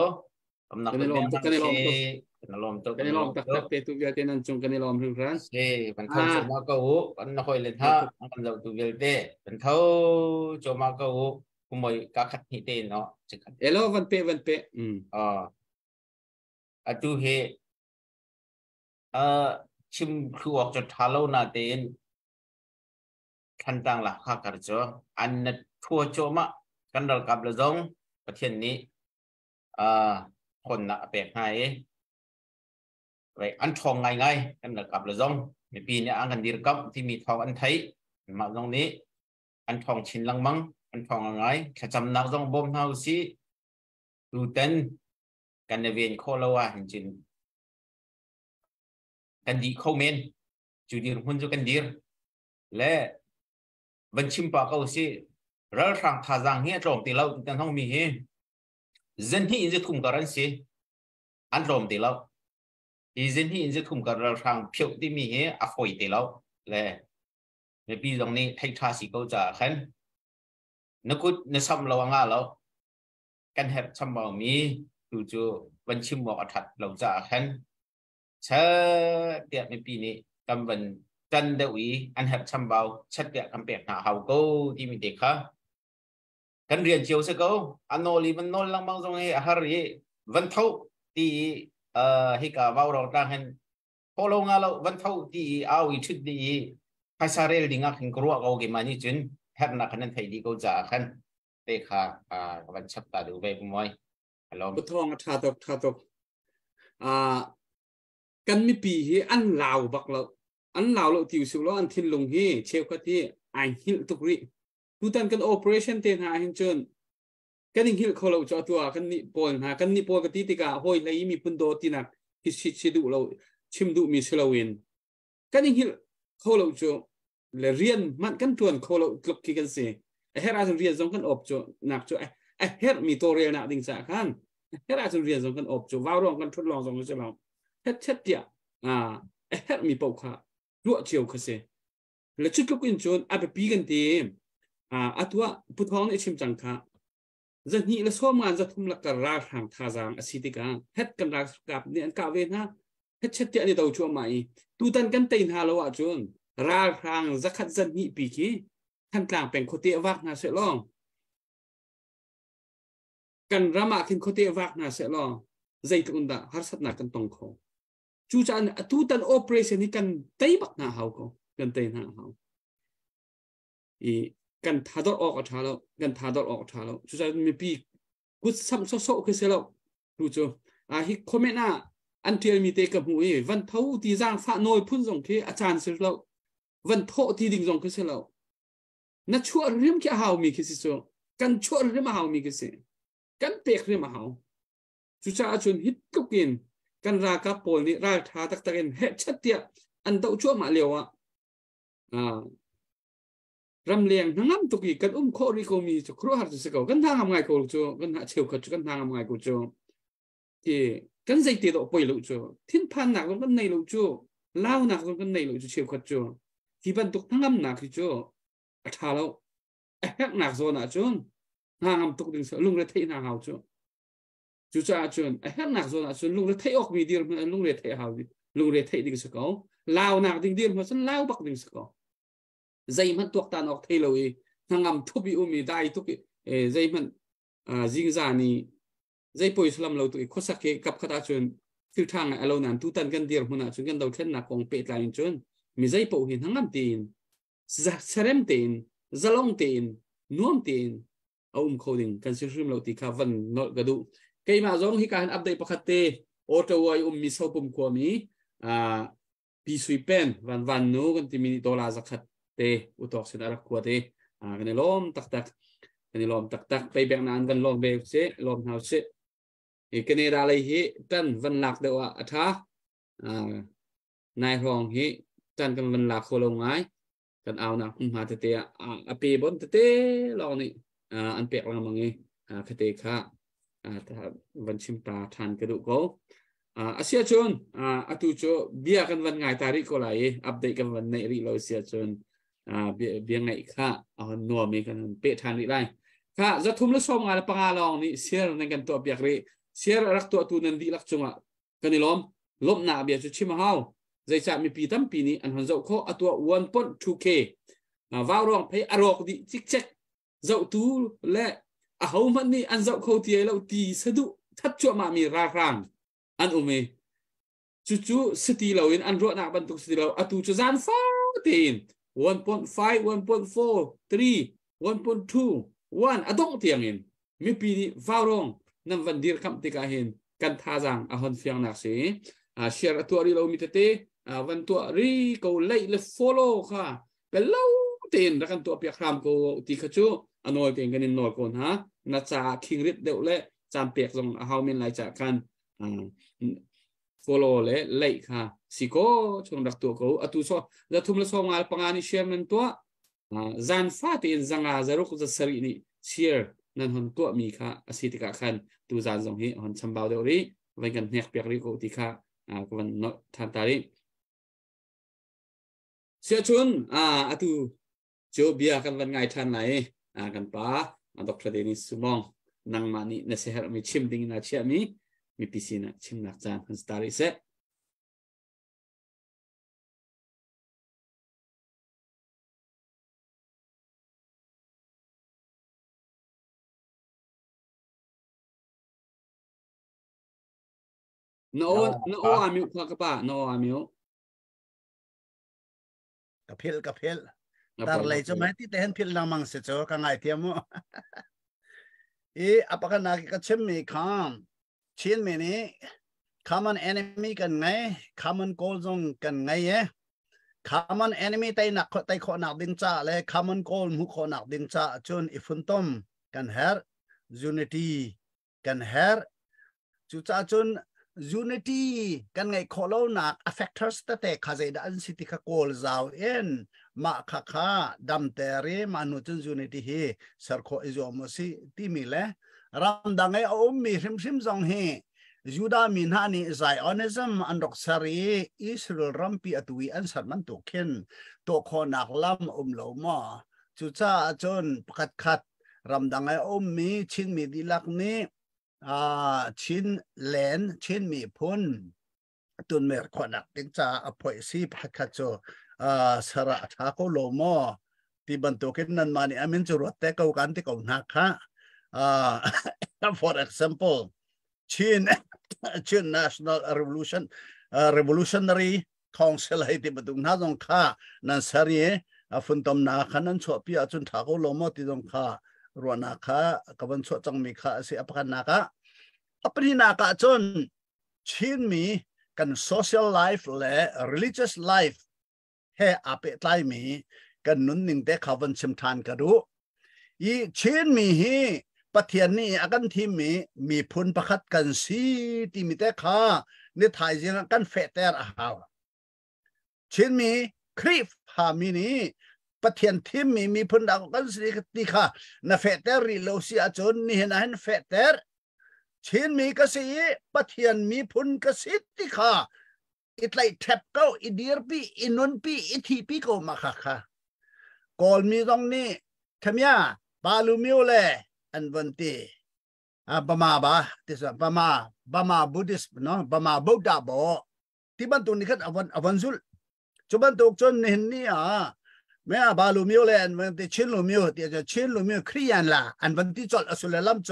[SPEAKER 4] กำนักเป็นกันลมตัว
[SPEAKER 1] เตตุเบียร์เตนันจงกันลมหรือร้าน
[SPEAKER 4] เฮ้เป็นเท่าโจมาเก้ากันนักคอยเล่นท่ากันเราตัวเบียร์เตเป็นเท่าโจมาเก้าคุมวยกักขัดหิเตนเนาะจะขัด
[SPEAKER 1] เอโลวันเป
[SPEAKER 4] ตัวเฮชิมคือออกจากทาโลนาเตนขันตังหลักข้ากันจ้ะอันนั้นทัวโจมากันเรากับเราจงประเทศนี้คนน่ะแปลกให้ไปอันทองไงกันเรากับเราจงในปีนี้อันกันดีกับที่มีทองอันไทยมาตรงนี้อันทองชินลังมังอันทองไงแค่จำนักจงบ่มเท่าสิดูเต้นกันในเวียนโคลาวาจริงกันดีเข้าเมนจุดดีรุ่งจุกันดีและบัญชีปากเอาสิเราทางท่าจังเฮียตรงที่เราตั้งท้องมีเฮเจนที่อินจะทุ่มกันรันสิอันตรงที่เราอีเจนที่อินจะทุ่มกันเราทางเพียวที่มีเฮอฟอยที่เราและในปีตรงนี้ไทยท่าสิเขาจะขันนักกุศในซ้ำเราง่าเรากันเห็ดซ้ำเรามีดูจูบัญชีหมอกถัดเราจะขันเชื่อเดียในปีนี้กำบันจันเดวีอันเห็ดซ้ำเราชัดเดียคำเปียกหาเขาก็ที่มีเด็กค่ะกันเรียนเชียวสักเขาอันโนลีมันโนลังบางตรงนี้ฮารีวันเท่าที่ให้กับว่าเราตั้งเห็นพอลงเราวันเท่าที่เอาอีชุดดีภาษาเรียลดิ่งอ่ะเห็นกลัวเอาเกมานี่จนเห็นนักนั้นไทยดีก็จะขันเด็กค่ะวันชับตาดูไปผมไว้ลอง
[SPEAKER 1] พุทธองท่าตกกันมีปีอันลาวบักเราอันลาวเราติวสุเราอันทิ้งลงที่เชี่ยวกันที่ไอฮิลตุกรีดูตันกัน operation เตนหาหินจนกันหิลเขาเราจะตัวกันนิปอนหากันนิปอนกันที่ติกาห้อยเลยมีปุ่นโดตินักฮิชิดูเราชิมดูมีเชลวินกันหิลเขาเราจะเลยเรียนมันกันจวนเขาเรากลุกขี้กันเสียเฮราจะเรียนจงกันอบจะหนักจะเฮรมีตัวเรียนหนักดิ่งสะขันเฮราจะเรียนจงกันอบจะว้าวรองกันทดลองจงกันจะเราเฮ็ดเดียเฮรมีปกค่ะรั่วเชียวกันเสียแล้วชุดลูกอินจนไปปีกันเต็มตัวพุทธองในชิมจังค่ะจะนี่ละส่วนงานจะทุ่มละกระราทางท่าจางอสิติกาเฮ็ดกันรักกับเนี่ยกาเวนะเฮ็ดเช็ดเดียนี่เราชัวร์ไหมตูตันกันเต็นหาเราจนราทางจะขัดจะนี่ปีกี้ท่านกลางเป็นโคเตวักนาเสลองกันรามาขึ้นโคเตวักนาเสลองใจตุนดาฮาร์สัตนักกันตรงเขาจูจานตูตันโอเปอเรชั่นนี้กันเตยบักนาเขากันเตยนาเขากันทาดออกอัฐาแล้วกันทาดออกอัฐาแล้วจุดใจมีปีกุศลโซคือเสร็จแล้วรู้จักฮิคอมเมน่าอันเทียมีเตกับหูวันเท่าที่จางฟ้าโนยพุ่นส่งที่อาจารย์เสร็จแล้ววันโทที่ดิ่งส่งคือเสร็จแล้วนัดชั่วเรื่องแค่หาวมีคือสิโซกันชั่วเรื่องมาหาวมีคือสิกันเปกเรื่องมาหาว chú cha chun hít cốc in căn ra các pol ni ra thà tắc tắc in hết chất tiệt ăn đậu chúa mà liều ram liang ngam tu ki kan kho ri ko mi chu khro har se ko kan thang ngai ko chu kan ha cheu khat kan thang ngai ko chu ki kan zai ti do poi lu chu thin phan nak kan nei lu chu lao nak kan nei lu chu cheu khat chu ki ban tuk thangam nak ki chu tha lo hek nak zo na chun ngam tuk ding lung le thei na hau chu chú cha chun hek nak zo na chun lung le thei ok mi dir lung le thei hau lung le thei ding se ko lao nak ding dir ma chun lao bak ding se ko dây man tuộc tan ọc thay lối ngam thu bị umi dai tu ki dây man jing za ni dây poi slam lo tu ko sak ke kap khata chun thil thang alo nan tu tan kan dir huna chun kan do then na kong pe tlain chun mi dây po hin hangam tin za serem tin zalong tin nuam tin coding kan sim lo ti ka van no gadu ke ma zong hi kan update pakhate auto wai mi so pum ko mi pi sui pen van no kan ti mini dola zakhat te utok sin arak ko te kan lom tak tak pe bek nan kan lom be se lom hau se e kan ra lai hi tan van lak de wa atha nai rong hi tan kan van lak ko lo ngai kan au na ma te te a pe bon te lo ni an pek lang mangi khate kha van chim pa than ka du ko asia chun atu cho bia kan van ngai tari ko lai update kan van nei ri lo sia chun biang ngai kha no mi kan pe than ri lai kha za thum la som nga panga long ni share nan kan to biak ri share rak to tu nan di lak chunga kan lom na bia chu chim hau zai cha mi pi tam pi ni an han zo kho atwa 1.2k vào rong phe arok di chik chek dậu tú lệ hầu mất ni ăn dậu khâu thì lâu tì sơ dụ thắt chuột mà mi ra ràng ăn ôm mê chú city lâu in ăn ruộng nạc bận tục city lâu tu cho gian phá tiền 1.5 1.4 3 1.2 1 đông tiền in mi pi ni vào rong nằm vấn dir khăm tì cả hin kan tha rằng hơn phiang nạc sĩ share tu đi lâu mi tê vấn tu ri câu lệ le follow kha cái lâu tiền ra kan tu piak ram ko ti khachu anoi pe ganin nor kon ha na cha khingrit deu le cham pek jong how min lai cha kan follow le lei kha siko chung dak tu ko atu so la thum la so ngal pangani share nan to zan fa tin zanga zaruk za sari ni share nan hon to mi kha asitika khan tu zan jong hi hon chambau deu ri vai kan nek pek ri ko ti kha ko van no than tari sia chun atu jo bia kan van ngai than nai kan pa Dr. Dennis Sumong nang mani na seher mi chim ding na chia mi pisina chim nak chan han stari se no amiu ka pa no amiu
[SPEAKER 3] kapil tar lai cho mai ti ten phil na mang se cho ka ngai tiamo apaka na ka chem mi kham chin me ni common enemy kan ngai common goal zong kan ngai ye common enemy tai nak kho nak din cha le common goal mu kho nak din cha chun ifun tom kan her unity kan her chu cha chun unity kan ngai kholo nak factors ta te khaze da an city kha kol zaw en ma kha dam tere manu chun unity hi sarkho izomosi timile ram dangai mi hrim jong he juda min ha ni zionism andok sari israel rampi atui an sarman to khen to kho nak lam lo ma chu cha chon pakat khat ram dangai mi chin mi dilak ni chin len chin mi phun tun mer khonak ting cha aphoi si pakhat cho sara tha ko lo mo ti ban to ken nan mani amin chu rot te ko kan ti ko na kha for example chin national revolutionary council hai ti badung na jong kha nan sari afun tom na khanan cho pi achun tha ko lo mo ti jong kha ruana kha kaban cho chang mi kha si apakan naka apni naka chon chin mi kan social life le religious life he ape tlai mi kan nun ning te khawan chim than ka du I chin mi hi ปะเทียนนี่อากันทีมีพุนประคัดกันสีที่มีแต่ข้าในถ่ายยังกันเฟเตอร์หาวชินมีครีฟหามีนี้ปะเทียนทีมีพุนดาวกันสีที่ข้าในเฟเตอร์ริโลเซียจนนี่เห็นเห็นเฟเตอร์ชินมีกษีปะเทียนมีพุนกษีที่ข้าอิตไลแทบเก้าอิดีร์ปีอินุนปีอิทีปีก็มาค่ะกอลมีตรงนี้ขมยาบาลูมิโอเลอันวันตีบามาบาที่สุดบามาบุดิสเนาะบามาบุดาบอที่บันตุนี่คัดอวันซุลจุบันตุกจนเห็นนี่แม่บาลูมิโอเลอันวันตีชินลูมิโอที่จะชินลูมิโอครียันละอันวันที่จอดอสุเลลัมโจ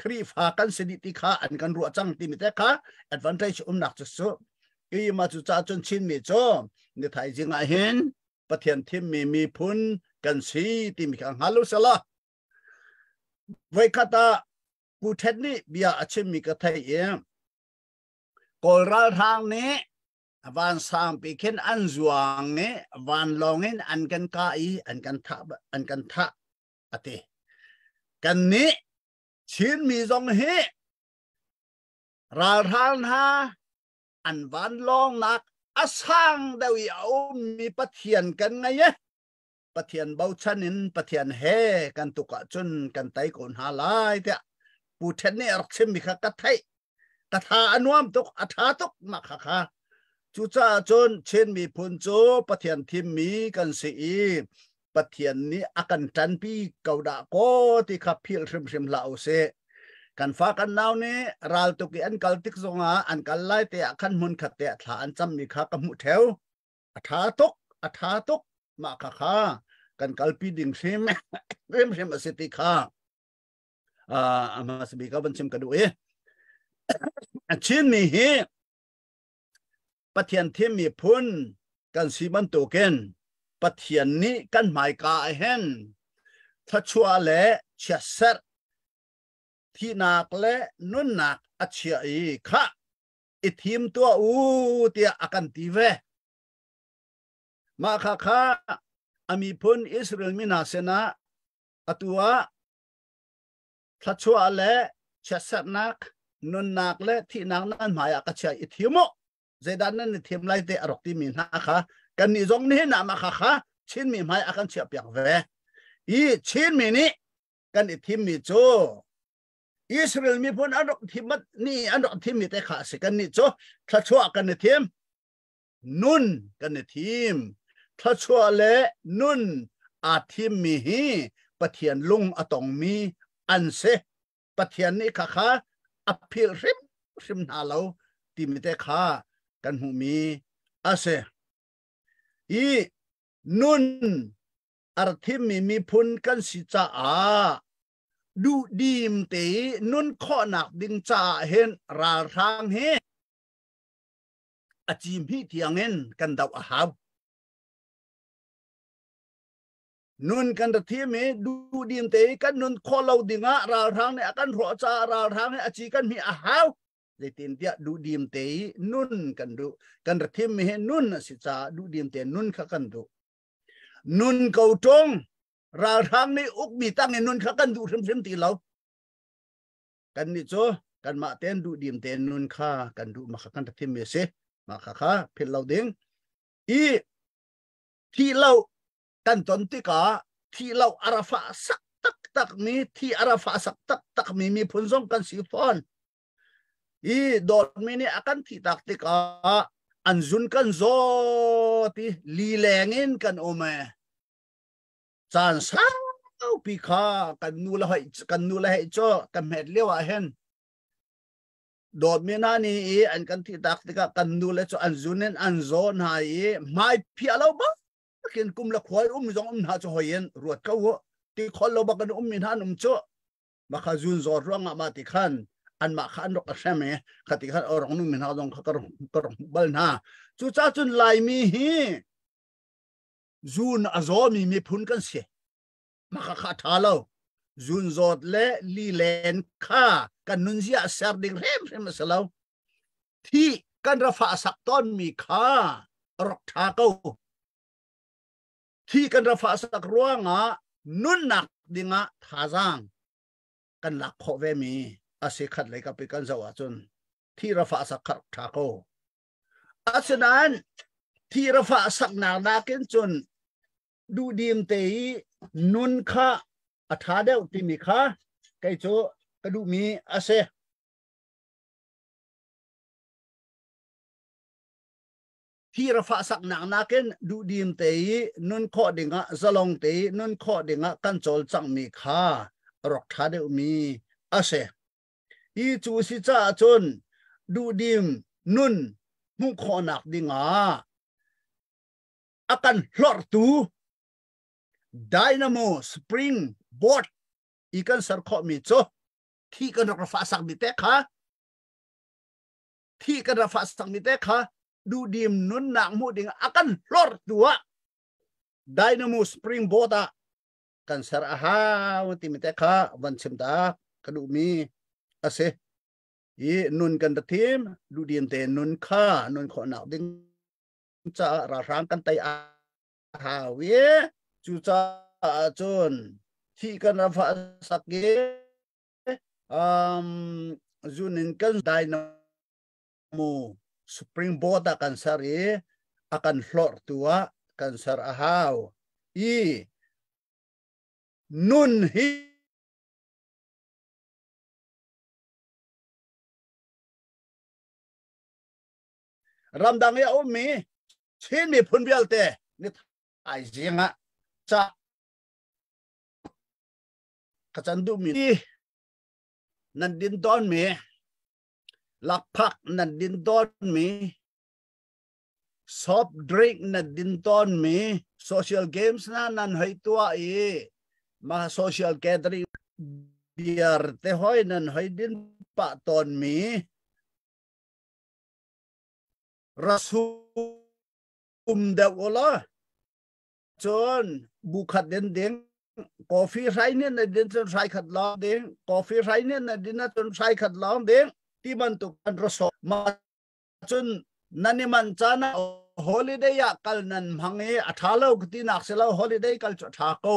[SPEAKER 3] ครีฟากันสนิติข้าอันกันรัวจังที่มีแต่ข้าแอดวานเทจนักจะสู้อีมาจุจ่าจนชินมีโจนี่ไทยจริงเห็นปะเทียนที่มีพุนกันสีที่มีขังฮัลโหลสละไว้คตาผู้เทนนี่เบียอาชิมีกระไทยกอลราทางนี้วันสามปีเข็นอันจวงนี้วันลองเห็นอันกันกายอันกันทะอติกันนี้ชินมีจงเฮราทางฮาอันวันลองนักอาสังเดียวมีปะเทียนกันไงปะเทียนเบาชันินปะเทียนเฮกันตุกะจนกันไตโกนหาลายเถอะปูเทนนี่รักชิมิขากะไทยกะทาอนวมตุกอัฐาตุกมาขะค่ะจุจ่าจนเช่นมีพุนโจปะเทียนทิมมีกันสีปะเทียนนี้อากันจันปีเกาดาโกที่ขับพิลริมลาวเซกันฟ้ากันนาวนี้ราลตุกีอันกัลติกซงอันกัลไลเตะขันมุนขัดเตะฐานจำมีขากมุเทวอัฐาตุกมาขะค่ะกันกัลปีดิ่งเริมอสิติค่ะมาสบีก็บัญชิมกันดูชินมีเฮปะเทียนที่มีพุนกันสีบันตุเกนปะเทียนนี้กันหมายกาเห็นถ้าชัวเละเชียเซอร์ที่นักเละนุ่นนักอัจฉริยะค่ะอิทิมตัวเตียอากันตีเวมาค่ะอามีพุนอิสราเอลมินาเซนะอตัวถ้าชัวเละเชียเซอร์นักนุ่นนักเละที่นักนั้นหมายอากัจฉริยะอิทิมเจดันนั้นทีมไล่เตะอรกที่มีนะคะกันนี่จงนี้นะมาค่ะชินมีหมายอากันเชียบอย่างเวอีชินมีนี่กันอีทีมมีโจอิสราเอลมีพนอรกทีมนี่อรกทีมมีแต่ขาสิกันนี่โจถ้าชัวกันในทีมนุ่นกันในทีมถ้าชัวเละนุ่นอาทีมมีฮีปะเทียนลุงอตองมีอันเซปะเทียนนี่ค่ะอภิริมนาเราทีมมีแต่ขากันหูมีอาเซอีนุ่นอาร์ทิมมีพุนกันสิจ้าดูดีมเตนุ่นข้อหนักดิงจ้าเห็นราทางเฮอาจิมฮีเทียงเงินกันดาวอาหาวนุ่นกันที่มีดูดีมเตกันนุ่นข้อเราดิงะราทางเนี่ยกันหัวจ้าราทางเนี่ยอาจิกันมีอาหาวในตีนเดียดูดีมเตนุ่นกันดูกันระทิมเห็นนุ่นสิจ้าดูดีมเตนุ่นข้ากันดูนุ่นเกาจงราทางนี้อุกมีตั้งในนุ่นข้ากันดูริมตีเรากันนี่โจกันมาเต้นดูดีมเตนุ่นข้ากันดูมาข้ากันระทิมเสมาข้าเพื่อเราเด้งอีที่เรากันตอนที่กาที่เราอาราฟาสักตักมีที่อาราฟาสักตักมีพุนซงกันสีฟอนอีโดดมีนี่อากันที่ตักติกาอันจุนกันโซที่ลีแรงอินกันโอเมจานสาวปีข้ากันนูละให้โจกันเม็ดเลี้ยวเห็นโดดมีนานี่อันกันที่ตักติกากันนูละโจอันจุนอันโซนหายไม่พี่เราบ้ากินกุมละควายจงหาโจหอยรวดเขาที่คนเราบักกันมีท่านโจมาขจุนโซร่างมาติขันอันมาขันรกเสมขัดที่ขันอรองนุ่มมินหาดงขักรองบัลนาจุจ้าจุนไลมีฮีจุนอโซมีพุนกันเสียมาขัดท้าเราจุนโซดเละลีเลนข้ากันนุนเสียเสร์ดิงเริ่มสลาวที่กันรฟ้าสักต้นมีข้ารกท้าเขาที่กันรฟ้าสักร่วงนุนหนักดิงะท่าจาง กันหลักขอเวมีอาศัยขัดเลยกับไปกันสวะจนที่ระฟ้าสักขัดทาโกอาศัยนั้นที่ระฟ้าสักหนานาเกินจนดูดีมเตยนุนข้าอัฐาเดวติมิข้าไกโจกระดูมีอาศัยที่ระฟ้าสักหนานาเกินดูดีมเตยนุนข้อดิ่งะสลองเตยนุนข้อดิ่งะกันโจลจังมีข้ารอกท้าเดวมีอาศัยอีจูสิจ้าจนดูดีมนุนมุขอนักดิ่งะอากันหลอดตูDynamo Springboard ikan sarko micho thi kan rafa sak mite kha thi kan rafa sak mite kha du dim nun nak mu ding akan lor tua Dynamo Springboard kan sar aha ti mite kha van chimta kadu mi ase I nun kan tim du dim te nun kha nun kho nak ding cha ra rang kan tai ha we chú cha chun khi kan rafa sakge junin kan Dynamo Springboard akan sari akan floor tua kan sar ahau I nun hi ramdang ya umi chin mi phun bial te ni ai jinga cha kacandu mi nan din don mi lapak nan din don mi soft drink nan din don mi social games na nan hai tua ma social gathering beer te hoi nan hai din pa ton mi rasum da ola chon bukhat den deng coffee rai ne na den chon rai khat long deng coffee rai ne na din na chon rai khat long deng ti man tu kan roso ma chon nani man chana holiday ya kal nan mhange athalo ti nak selo holiday kal cho tha ko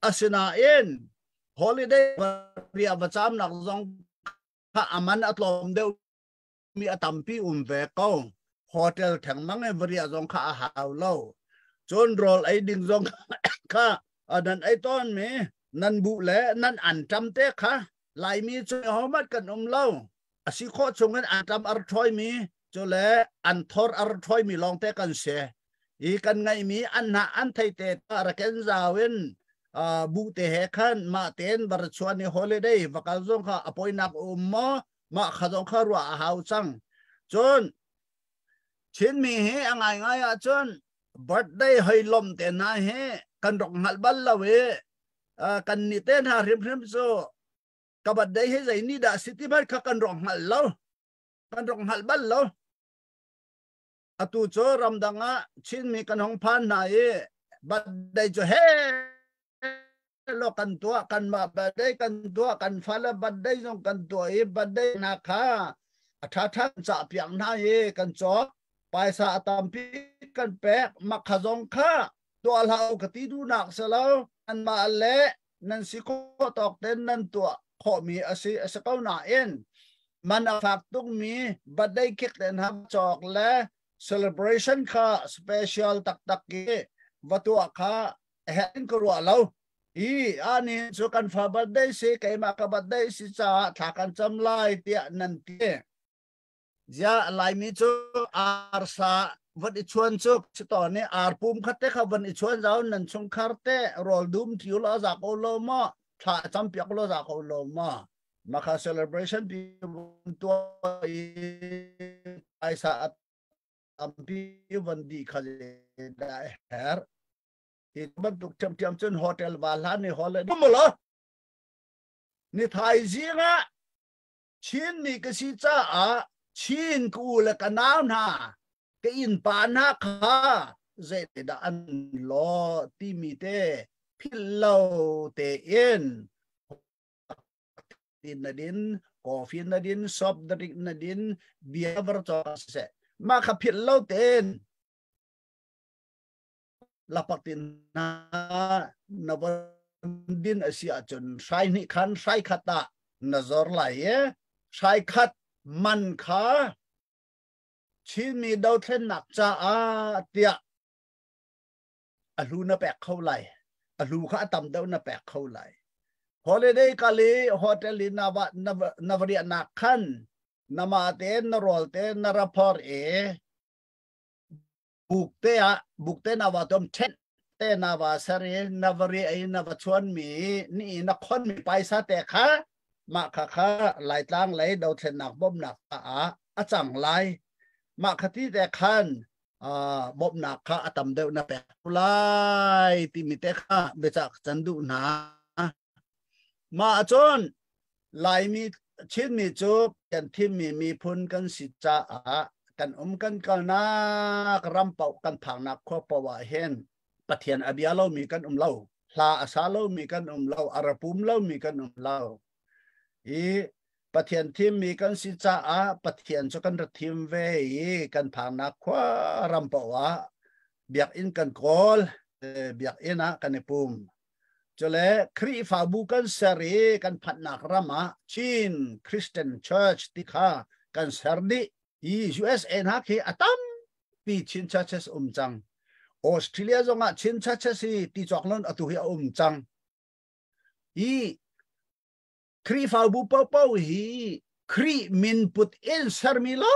[SPEAKER 3] asina en holiday ria bacham nak zong kha aman atlom deu mi atampi ve ko hotel thang mange ria zong kha haw lo chon rol ai ding zong kha adan ai ton me nan bu le nan an tam te kha lai mi choi homat kan lo asi kho chungan an tam ar thoi mi chole an thor ar thoi mi long te kan se I kan ngai mi an na an thai te ra ken zawen bu te he khan ma ten bar chuani holiday vakal zong kha apoi nak mo ma kha zong kha ru a hau chang chon chin mi he angai ngai a chon birthday hay lom te na he kan rok ngal bal lawe kan ni ten ha rim so ka birthday he zai ni da city bar kha kan rok ngal lo kan rok ngal bal lo atu cho ramdanga chin mi kan hong phan na birthday cho he lo kan tua kan ma birthday kan tua kan fala birthday jong kan tua birthday na kha atha tha cha piang na kan cho paisa atampi kan pek makhazong kha to alhau kati du nak selaw an ma le nan siko tok ten nan to kho mi asi asakau na en man afak tung mi badai kik ten ham chok le celebration kha special tak tak ki watu kha hen ko ro lo I ani so kan fa badai se kai ma ka badai si cha thakan cham lai tia nan ti ja lai mi chu arsa wat I chuan chu to ne ar pum khatte kha van I chuan jaw nan chung kharte rol dum thiul a za ko lo ma tha cham piak lo za ko lo ma makha celebration pi to ai sa ampi van di kha da her I bak tuk cham cham chun hotel wala ni holiday mo lo ni thai jinga chin mi ka si cha a chin ku la ka naw na cái in pa na kha zai da an lo ti mi te philo te in tin na din coffee na din soft drink na din beer ver cho se ma kha philo ten lapak tin na ดินอาเซียจนใช้นิคันใช้ขัดตะนจอร์ไหลใช้ขัดมันขาชินมีดาวเทนหนักจ้าเตียอลูน่ะแปกเข้าไหลอลูข้าตำเดาน่ะแปกเข้าไหลพอเลยได้กาลีโฮเทลินาวเรียนักขันนามาเตนนรอลเตนนารพอร์บุกเตนาวาตอมเทนเตนาวาสเรนาวเรียนาวชวนมีนี่นักคนมีไปซะแต่ค่ะมาค่ะไหลตั้งไหลดาวเทนหนักบ่มหนักอาจังไหลมาคติแต่ขันบ่มหนักค่ะตำเดาน่ะแปกไหลที่มีแต่ค่ะเบจากจันดุนามาจนไหลมีชินมีจูบกันที่มีพุนกันสิจ้ากันกันนักรำเป่ากันผังนักข้อปวะเห็นปะเทียนอเบียเรามีกันเล่าลาอาซาเรามีกันเล่าอาราปุมเรามีกันเล่าปะเทียนที่มีกันสิจ้าปะเทียนจะกันระทิมเวกันผังนักข้อรำเป่าวะเบียกอินกันกอลเบียกอินะกันในปุ่มจะเลครีฟาบุกันเสรีกันพันนักรามาชินคริสเตียนเชิร์ชติค่ะกันเสรีUSA นักที่ตั้มปีชินชาเชสจังออสเตรเลียจงอ่ะชินชาเชสที่จอกนั้นอตุหิจังครีฟาบุเป้าครีมินพุทอินเซอร์มิลา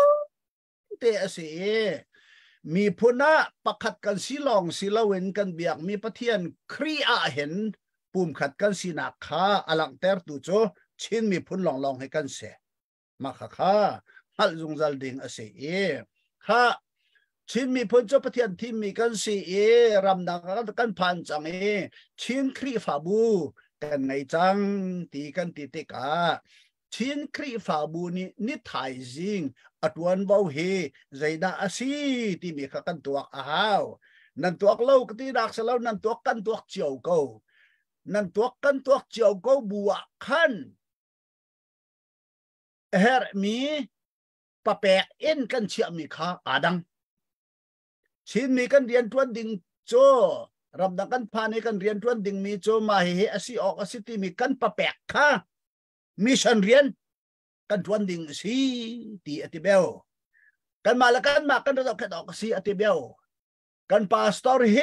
[SPEAKER 3] เตอสิมีพุนะประคัดกันสิลองสิลาเวนกันเบียกมีปะเทียนครีอาเห็นปุ่มขัดกันสินักขาอลังเตอร์ตุโจชินมีพุนลองให้กันเสมาค่ะฮัลจงจัลดิงเสค่ะชินมีพุนโจปะเทียนที่มีกันสิรำดังกันผ่านจังชินครีฟาบูกันไงจังตีกันตีเตกาชินครีฟาบูนี่นิทายจิงอัตวันเบาเฮใจดาอาซีที่มีกันตัวนั่นตัวเล่าก็ที่รักเสลานั่นตัวกันตัวเจียวกูนั่นตัวกันตัวเจียวกูบัวขันเฮรมีปะแปกเอ็นกันเชียมีข้าดังชินมีกันเรียนทวนดิ่งโจรำดังกันพาในกันเรียนทวนดิ่งมีโจมาเฮอสิออกอสิที่มีกันปะแปกข้ามิชันเรียนกันทวนดิ่งสีตีอติเบลกันมาละกันมากันเราแค่ออกสีอติเบลกันปาสตอรี่เฮ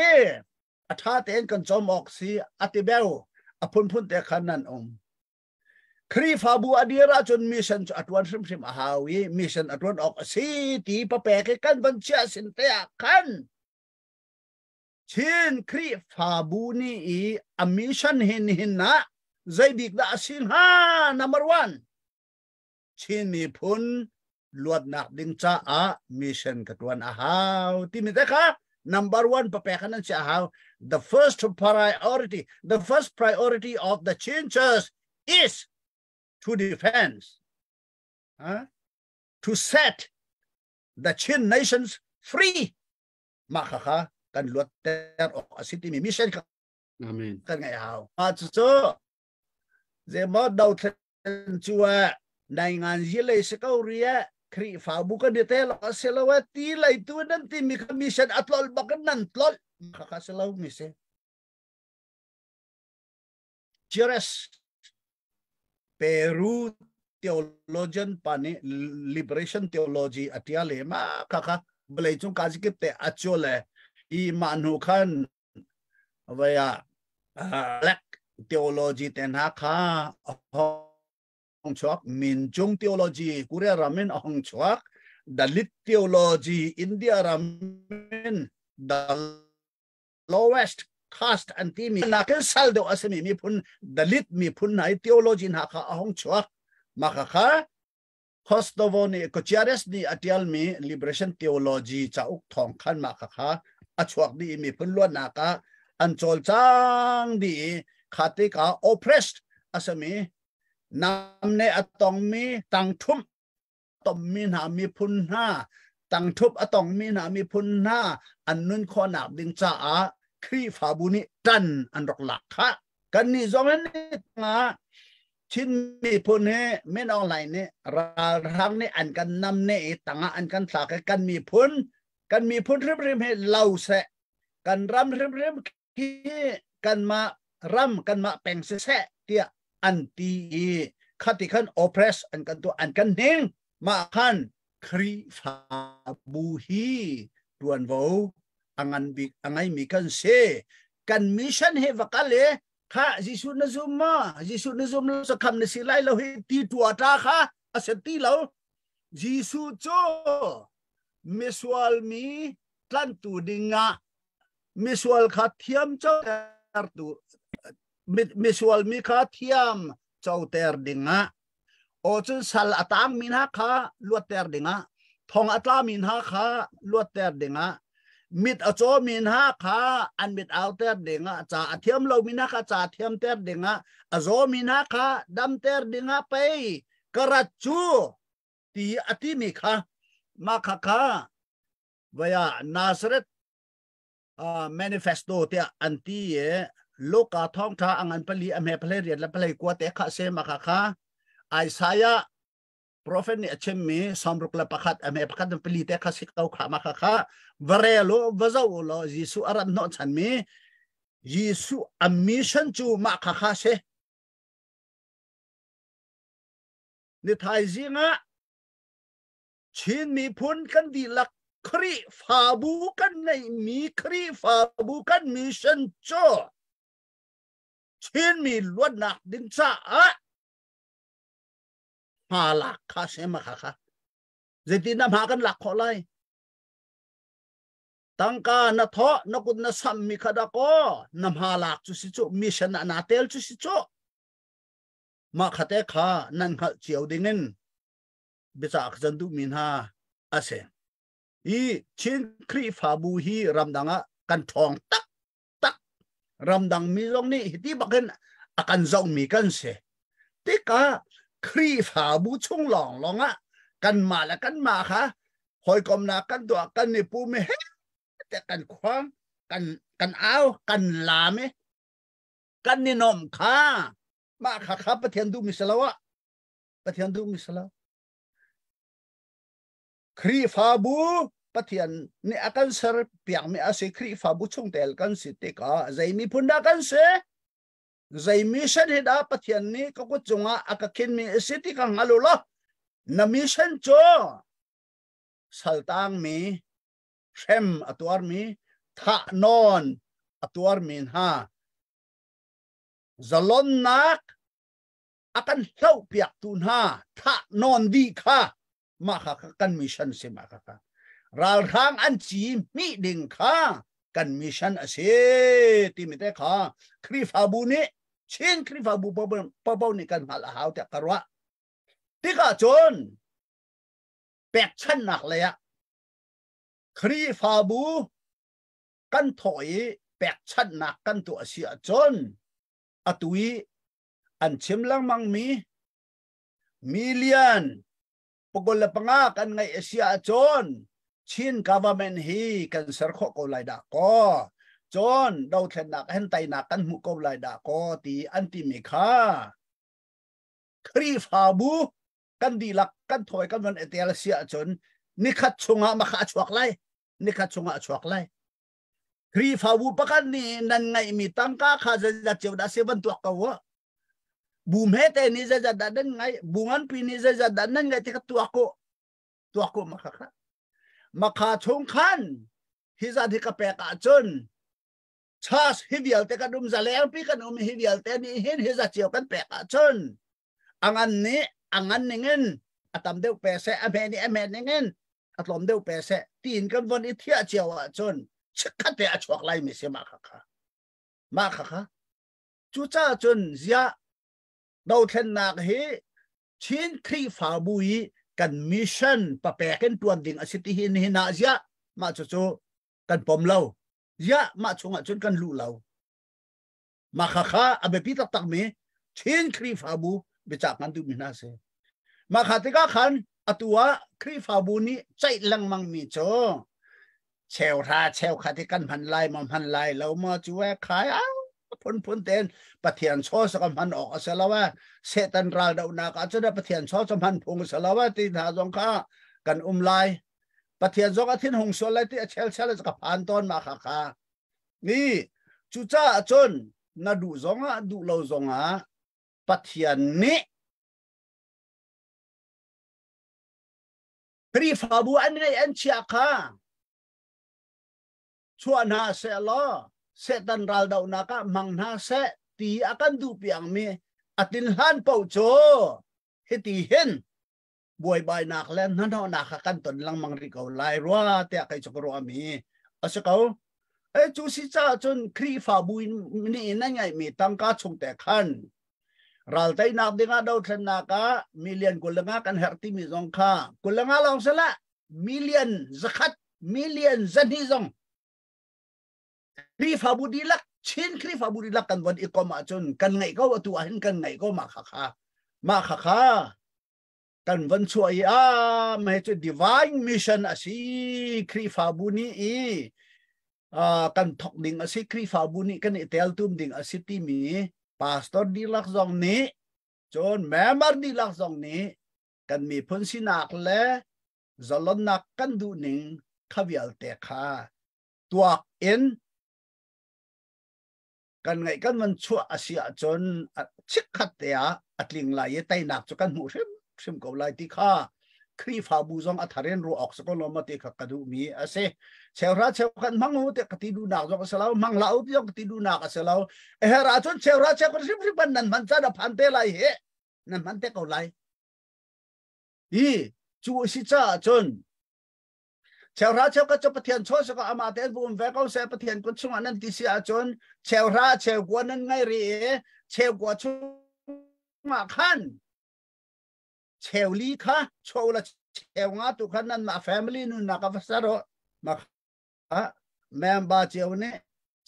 [SPEAKER 3] อัฐาเตนกันจอมออกสีอติเบลอพุนแต่ขันนั้นครีฟาบูอดีราจนมิชันอัตวันริมอาหาวีมิชันอัตวันออกสีตีปะแปกกันบัญชีสินเตะขันชินครีฟาบูนี่อมิชันหินนะใจดิกดาสินnumber 1ชินมีพุนลวดนักดิงจ้ามิชันกัตวันอาหาวที่มีแต่ค่ะnumber 1ปะแปกนั้นจะอาหาว the first priority of the church is to defend to set the Chin nations free มาค่ะกันลวดแต่ออกสิที่มีมิชันกันอาเมนกันไงเอามาจู่เจมาดาวเทนจัวในงานยิเลสเกาเรียครีฟาบุกันเดเตลก็เซลวตีไลตัวนั้นที่มีมิชันอัตลอลบักนั้นตลอดค่ะเซลวมิเซเจเรสเปรูtheologian pani liberation theology atia le ma kha blai chung ka jike te achole I manu khan vaya black theology ten ha kha ong chok min chung theology kure ramen ong chok dalit theology India ramen the lowest caste anti mi na ken saldo asemi mi phun dalit mi phun nai theology na kha ong chok makaka Kostovo ni Kochiares ni atial mi liberation theology cha uk thong khan makaka achuak di mi punluan naka anchol chang di khate ka oppressed asami namne atong mi tangthum tom mi na mi phun ha tangthup atong mi na mi phun ha annun khona ding cha a khri fabuni tan an rok lakha kan ni zongen ngaชินมีพูนเฮไม่ออนไลน์เนี่ยรังเนี่ยอันกันนำเนี่ยต่างอันกันสากกันมีพูนริมให้เล่าเสกันรำริมที่กันมา ram kan ma peng se se tia anti khati khan oppress an kan to an kan ning ma khan khri fa bu hi tuan vo angai mi kan se kan mission he vakale kha jisu na zum so kham na silai lo hi ti tua ta kha aseti lo jisu cho miswal mi tlan tu dinga miswal kha thiam cho ter tu miswal mi kha thiam cho ter dinga o chun sal atang min ha kha luat ter dinga thong atla min ha kha luat ter dinga mit acho min ha kha an mit out ter dinga cha athiam lo min ha kha cha thiam ter dinga azo min ha kha dam ter dinga pe karachu ti ati mi kha ma kha kha vaya Nazareth manifesto te anti loka thong tha angan pali ame pale rian la pale kwa te kha se ma kha kha Isaiah prophet ni achemi samruk la pakhat ame pakhat pali te kha sikau kha ma kha kha varelo vazau lo Jesu arat no chan mi Jesu a mission chu ma kha kha se ni thai zinga chin mi phun kan di lak khri fa bu kan nei mi khri fa bu kan mission cho chin mi luat nak din cha a ha lak kha se ma kha kha zeti na ma kan lak kho lai tangka na tho na kut na sam mi khada ko nam ha lak chu si chu mission na tel chu si chu ma khate kha nan khal chiao dingin bichak zandu min ha ase I chin khri fa bu hi ramdanga kan thong tak ramdang mi long ni hiti baken akan zong mi kan se tika khri fa bu chung long longa kan ma la kan ma kha hoi kom na kan to kan ni pu me he te kan khwang kan ao kan la me kan ni nom kha ma kha pathian du mi salawa pathian du mi salaw khri fa bu pathian ni akan ser piang mi ase khri fa bu chung tel kan si te ka zai mi phunda kan se zai mission heda pathian ni ka ko chunga akakin mi city ka ngalo lo na mission cho saltang mi shem atwar mi tha non atwar min ha zalon nak akan hlau piak tun ha tha non di kha ma kha kan mission se ma kha ral khang an chi mi ding kha kan mission ase ti mi te kha khri fa bu ni chen khri fa bu pa ba ni kan hal hau te karwa ti ka chon pek chan nak le ya khri fa bu kan thoi pek chan nak kan tu asia chon atui an chim lang mang mi million pagol panga kan ngai asia chon chin government hi kan sar kho ko lai da ko chon dau thlen nak hen tai nak kan mu ko lai da ko ti anti mi kha khri fa bu kan di lak kan thoi kan van etel sia chon ni khat chunga ma kha chuak lai ni khat chunga chuak lai khri fa bu pakan ni nan ngai mi tangka kha ja cheu da se van tu ka wa bum he te ni ja da den ngai bungan pi ni ja da nan ngai ti ka tu ko ma kha chung khan hi za di ka pe ka chun chas hi vial te ka dum za le pi kan um hi vial te ni hin hi za cheu kan pe ka chun angan ningen atam deu pe se ame ningen atlom deu pe se tin kan von i thia cheu a chun chakha te a chuak lai mi se ma kha chu cha chun zia dau thlen nak hi chin khri fa bui kan mission pa pe ken tuan ding asiti hin hina zia ma chu kan pom lo zia ma chunga chun kan lu lo ma kha abe pi tak me chin khri fa bu bichak kan tu mina se ma kha te ka khan atua khri fa bu ni chai lang mang mi cho cheu kha te kan phan lai ma phan lai lo ma chu wa khai phun ten pathian cho sa kan phan ok asalawa setan ral da una ka chada pathian cho sa phan phung salawa ti tha jong kha kan lai pathian jong athin hong so lai ti chel ka phan ton ma kha ni chu cha chon na du zonga du lo zonga pathian ni pri fabu an ngai an chia kha chuan ha se lo se tan ral dau na ka mang na se ti akan du piang mi atin han pau cho heti hen buai bai nak len nan ho na kha kan ton lang mang ri ko lai ruwa te kai chokro ami asakau chu si cha chun kri fa buin ni na ngai mi tang ka chung te khan ral tai nak dinga do thlen na ka million kulanga kan herti mi zong kha kulanga long sala million zakat million zani zong kri fa bu di lak chin kri fa bu di lak kan wan ikoma chun kan ngai ko tu ahin kan ngai ko ma kha kha kan van chuai me chu divine mission asi kri fa bu ni kan thok ding asi kri fa bu ni kan itel tum ding asi ti mi pastor di lak zong ni chon member di lak zong ni kan mi phun sinak le zalon nak kan du ning khavial te kha tuak in kan ngai kan man chu asia chon chik khat te atling lai tai nak chu kan hu sim ko lai ti kha kri fa bu zong atharen ro ok so lo ma te kha kadu mi ase chewra chew kan mangu te kati du nak zo salau mang lau ti kati du nak salau ra chon chewra chew kan sim ban nan man cha da phan te lai he nan man te ko lai chu si cha chon chewra chew ka cho pathian cho so ka ama te bum ve ko se pathian ko chung anan ti sia chon chewra chew gwa nan ngai ri chew gwa chu ma khan chew li kha cho la chew nga tu khan nan ma family nu na ka fasaro ma member chew ne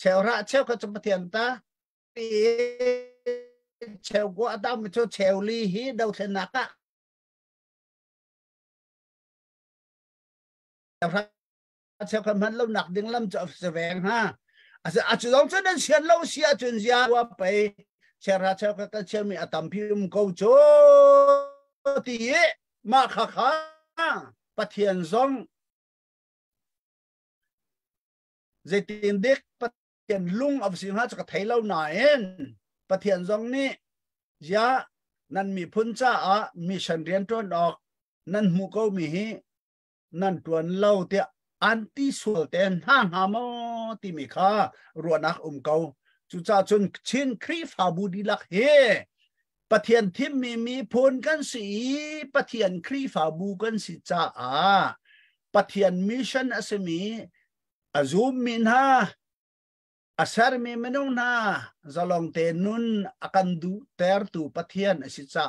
[SPEAKER 3] chewra chew ka cho pathian ta chew gwa ta mi cho chew li hi dau thlen na ka chewra kan man lo nak ding lam cho se veng ha a chu dong chen sian lo sia chun zia wa pe chewra chew ka chew mi atam phim ko cho ti ma kha kha pathian zong zaitin dek pathian lung of sim ha cha thai lo na en pathian zong ni ya nan mi phun cha a mission rian ton ok nan mu ko mi hi nan tuan lo te anti sul ten ha mo ti mi kha ruanak ko chu cha chun chin kri fa bu di lak he pathian thim mi phun kan si pathian kri fa bu kan si cha pathian mission asemi azum min ha asar mi menung na zalong te nun akan du ter tu pathian si cha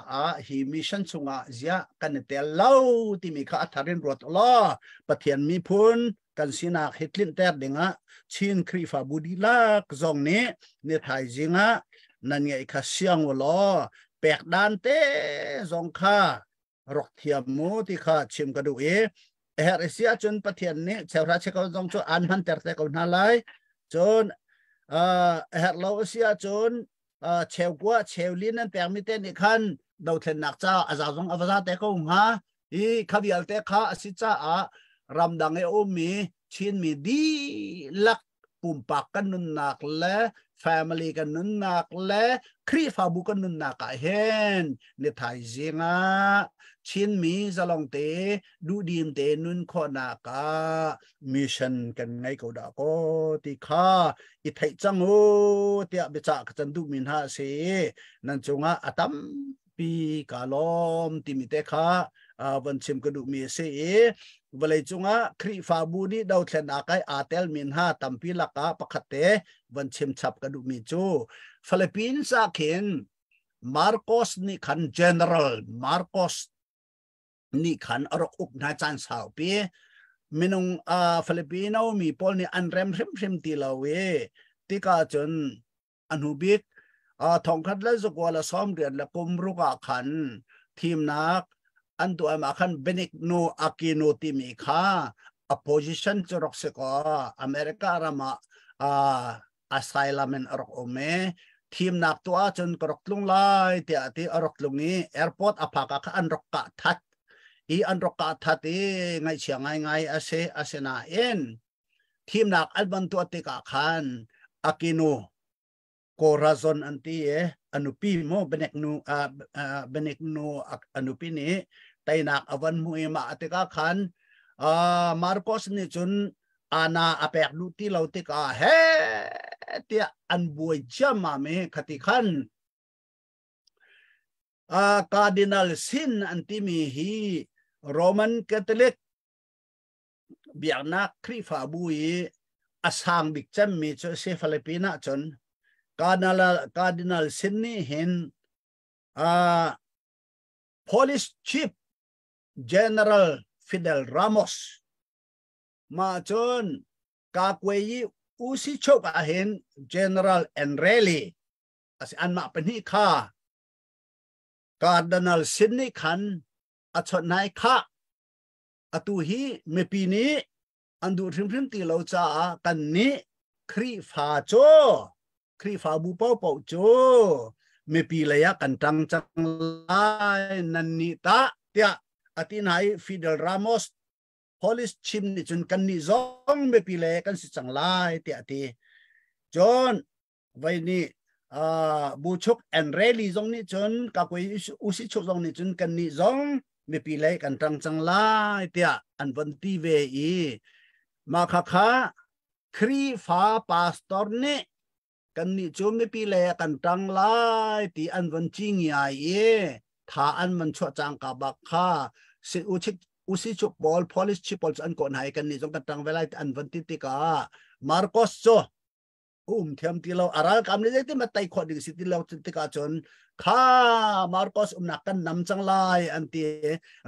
[SPEAKER 3] hi mission chunga zia kan tel lau ti mi kha atharin rot lo pathian mi phun kan sina hitlin ter dinga chin kri fa bu di lak zong ne thai jinga nan ngai kha siang lo pek dan te zong kha rok thiam mo ti kha chim ka du her sia chun pathian ni chewra che ko zong chu an han ter te ko na lai chun her lo sia chun chew kwa chew lin an pek mi te ni khan do thlen nak cha aza zong awaza te ko nga khabial te kha asi cha ramdang mi chin mi di lak pumpak kan nun nak le family kan nun nak le kri fa bu kan nun nak hen ne thai zinga chin mi zalong te du dim te nun kho na ka mission kan ngai ko da ko ti kha I thai chango tia be cha ka chan du min ha se nan chunga atam pi kalom ti mi te kha van chim ka du mi se balai chunga kri fa bu ni dau thlen akai atel min ha tampi laka pakhate van chim chap ka du mi chu Philippines a khin Marcos ni khan general Marcos ni khan arok up na chan sao pi minung Filipino mi pol ni anrem rim ti lawe tika chun anubik thong khat la zokwala som rian la kumru ka khan team nak antu ama khan Benigno Aquino ti mi kha opposition chorok se ko America rama asylum en arok ome team nak to chun korok tlung lai ti ati arok lungi airport aphaka kha anrok ka that anrok ka that ngai chiangai ase na en team nak alban to ti ka khan Aquino โกราซอนอันที่อนุปีโมเบเนกนูเบเนกนูอนุปีนี้ไตนักอวันมุยมาอติกาขันมาร์โกสนี่จนอาณาอเปกดูที่เราติกาเฮเตียอันบวยจามาเมขติขันcardinal sinอันที่มีฮีโรมันคาทอลิกเบียนักคริฟาบุยอาสังบิกจัมมีจเซฟิลิปปินาจนcardinal sinนี่เห็นpolice chief general Fidel Ramos มาจนกากวยอุซิโชกเห็น general Enreli อันมาเป็นที่ข้าcardinal sinนี่ขันอัชนายข้าอตุฮีเมปีนี้อันดูถึงพื้นที่เราจะกันนี้ครีฟาโจครีฟาบูเป้าเป้าโจเมปีเลยกันจังจังไลนันนิตาเตียอตินายฟิเดลรามอส police chief นี่จนกันนี่ซองเมปีเลยกันสิจังไลเตียตีจนไว้นี่บูชกแอนเรลีซองนี่จนกับไปอุสิชกซองนี่จนกันนี่ซองไม่ปีเลยกันจังไลเตียอันวันที่เวอีมาค่ะครีฟ้าพาสตอร์นี่กันนี่จนไม่ปีเลยกันจังไลที่อันวันจริงใหญ่ถ้าอันมันชั่วจังกับบักค่ะสิอุสิชกบอล police chief อันก่อนให้กันนี่จงกันจังเวลาอันวันที่ติกามาร์โกสโจเทียมที่เราอารัลคำนี้ที่มาไต่ขวดดิ่งสิที่เราติกาจนข้ามาร์โกสนักกันนำจังไลอันที่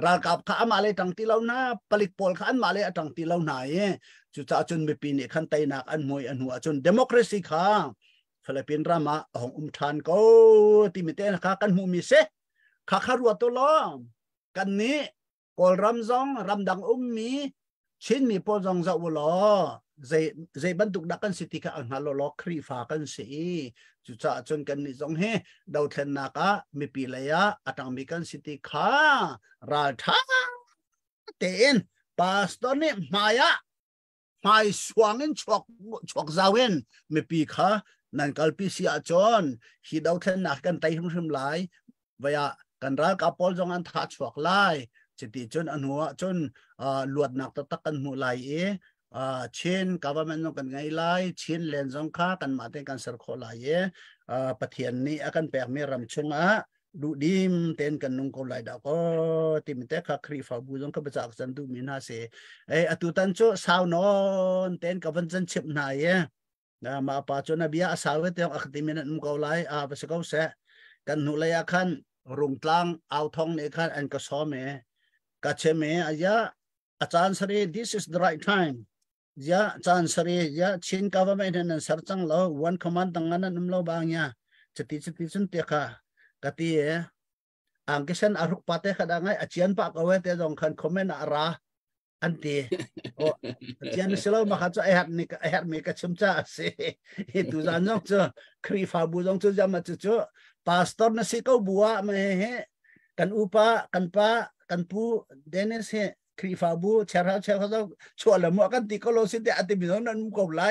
[SPEAKER 3] รัลกับข้ามาเลยตั้งที่เราหน้าผลิตพลข้ามาเลยตั้งที่เราไหนจุดจนไม่ปีนี้ขันไต่นักอันมวยอันหัวจนเดโมคราซีข้าฟิลิปปินส์รามาของทานก็ที่มีเต้นข้ากันหูมีเสข้ารัวตัวล้อกันนี้กอลรำซองรำดังมีชิ้นมีพอซองจะวล้อใจบรรทุกดักกันสิติกาอันฮัลโลล็อกครีฟ้ากันสิจุดจนกันนี่จงเฮดาวเทนนักมีปีเลยอัตมีกันสิติการาธาเต็นปาสตอนนี้มายะไม่สว่างชวกจาเวนมีปีข้านั่นกัลปิเสียจนฮิดาวเทนนักกันไต่หุ่มไหลวายกันรักกับพอลจงอันทัดชวกไลสิติจนอันหัวจนลวดหนักตะกันหูไหลเช่นกาวมันต้องกันไงไล่เช่นเลนส์องค่ากันมาเต็กันสารโคลายปะเทียนนี้อากันแปลกมีรำชงดูดีมเต็นกันนุ่งโคลายดาวก็ติมเตะครีฟ้าบูจงก็ประจักษ์จันดูมีนาเสอตุตันโจสาวนอนเต็นกับวันจันทร์ชิบนายมาป่าจนนบีอาสาวเตงอักติมินันมุกเอาไลภาษาเขาเสกันหุเลยคันรุงตลังเอาทองเนี่ยคันอันก็ซ้อมกัจเชมอายะอาจารย์สรี this is the right time ya chan sari ya chin government nan sarchang lo one command tanganan numlo bangya chati chun te kha kati angkesan aruk pate khadangai achian pa kawe te jong khan comment ara anti o achian selo makha cho ehat me ka chumcha se tu janjong cho kri fa bu jong chu jama chu pastor na si ko bua me he kan upa kan pa kan pu denes heครีฟ้าบูเชราเขาจะชวนละมัวกันติโกโลสิเดอติบิโนนันมุกอบไล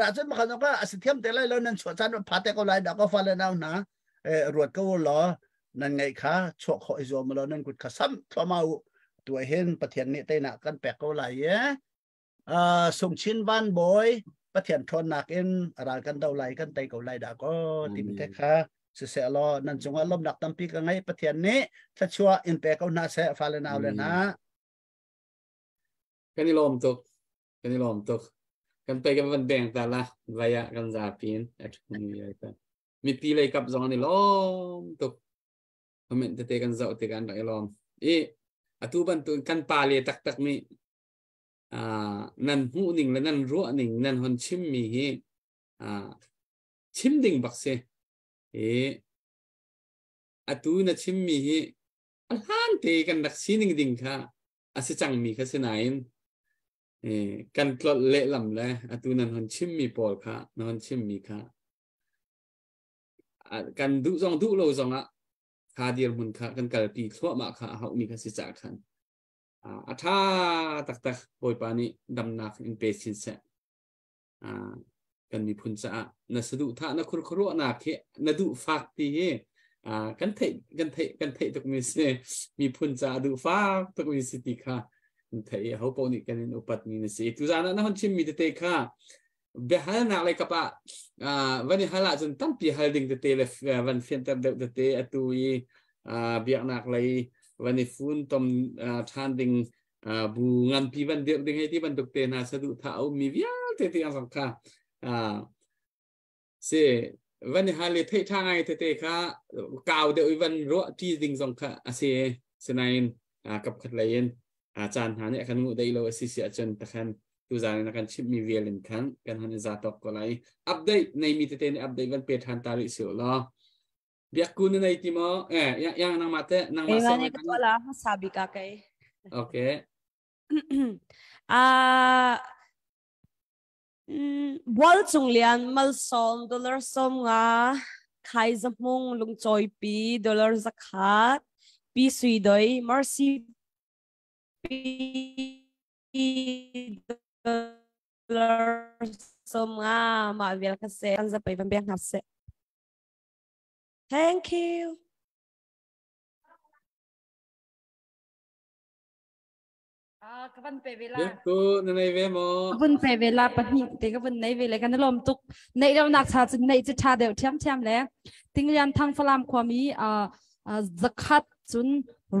[SPEAKER 3] ราชมาขนาดก็อาศัยเทียมแต่ไรแล้วนั่นชวนฉันพาเตก็ไลดอกก็ฟันแล้วนะรวดก็วล้อนั่นไงคะชวคอยโจมแล้วนั่นกุดขซ้ำทั่วมาตัวเห็นประเทศนี้เตนักกันแปลกก็ไลส่งชิ้นบ้านบอยประเทศทนนักเอ็นอะไรกันเดาไลกันไตก็ไลดอกก็ติมแต่ค่ะเสียล้อนั่นจงว่าลมดักตั้มปีกันไงประเทศนี้ถ้าชัวอินแปลก็น่าเสียฟันแล้วเลยนะ
[SPEAKER 1] กันนี่ลมตกกันไปกันวันแบ่งแต่ละระยะกันจะปีนมีปีเลยกับจองนี่ลมตกคอมเมนต์เตะกันเจ้าเตะกันได้ลมตุบันตุกันปาเลยตักมีนั่นหูหนึ่งและนั่นรั้วหนึ่งนั่นคนชิมมีชิมดิ่งบักเสตุน่ะชิมมีอันหันเตะกันดักซีนิ่งดิ่งค่ะอาศัยจังมีข้าศึกไหนกันกลดเละลำเลยตุนันคนชิมมีปอลค่ะนันชิมมีค่ะกันดูซองดูโลซองคาเดียร์มุนค่ะกันกลปีทั่วมาค่ะเขามีข้าศึกจักขันถ้าตักปอยปานี้ดำนักอินเปซินเซกั กันมีพุนจะนัสดุท่านักครัวนักนัดูฟักที่กันเทตุกมีเสมีพุนจะดูฟักตุกมีสติค่ะเทเขาปนิกันอุปัตมีนสิตุจานะคนชิมมีเตค่ะเบหานักเลยกับวันนี้ฮาลาจนตั้งปีฮาลดิ้งเตเลวันเฟียนตับเดเตอตุยเบียกนักเลยวันนี้ฟุ้นตอมทานดิ้งบูงันปีวันเดียวดิ้งให้ที่บันทุกเตนะสะดุท้ามีวิญเตที่อันสำคัญเสวันนี้ฮาเลเททางไงเตค่ะกาวเดียววันรัวที่ดิ้งสำคัญเสนัยกับขัดเลยอาจารย์หาเนี่ยขันงูได้เราสิเสียจนตะขันตัวจานนักชิปมีเวลินขันกันหันจะตอกก็เลยอัปเดตในมีเตในอัปเดตวันเปิดทันตาลิสิโอล้อเบียกคุณในที่มอยังนางมาเตนางมาสมัยนั้น
[SPEAKER 2] wala masabi ka kay
[SPEAKER 1] โอเค
[SPEAKER 2] bol chung lian mal som dollar som nga khai zamung lung choi pi dollar zakhat pi sui doi mercy pi dollar som nga ma vel ka se kan za pai van beng hap se thank you kapan pe vela
[SPEAKER 1] เบียกคุณในเวมอ
[SPEAKER 2] kapan pe vela patni te kapan nei vela kan lom tuk nei lo nak cha chin nei cha de thiam le tinglian thang falam khwami zakat chun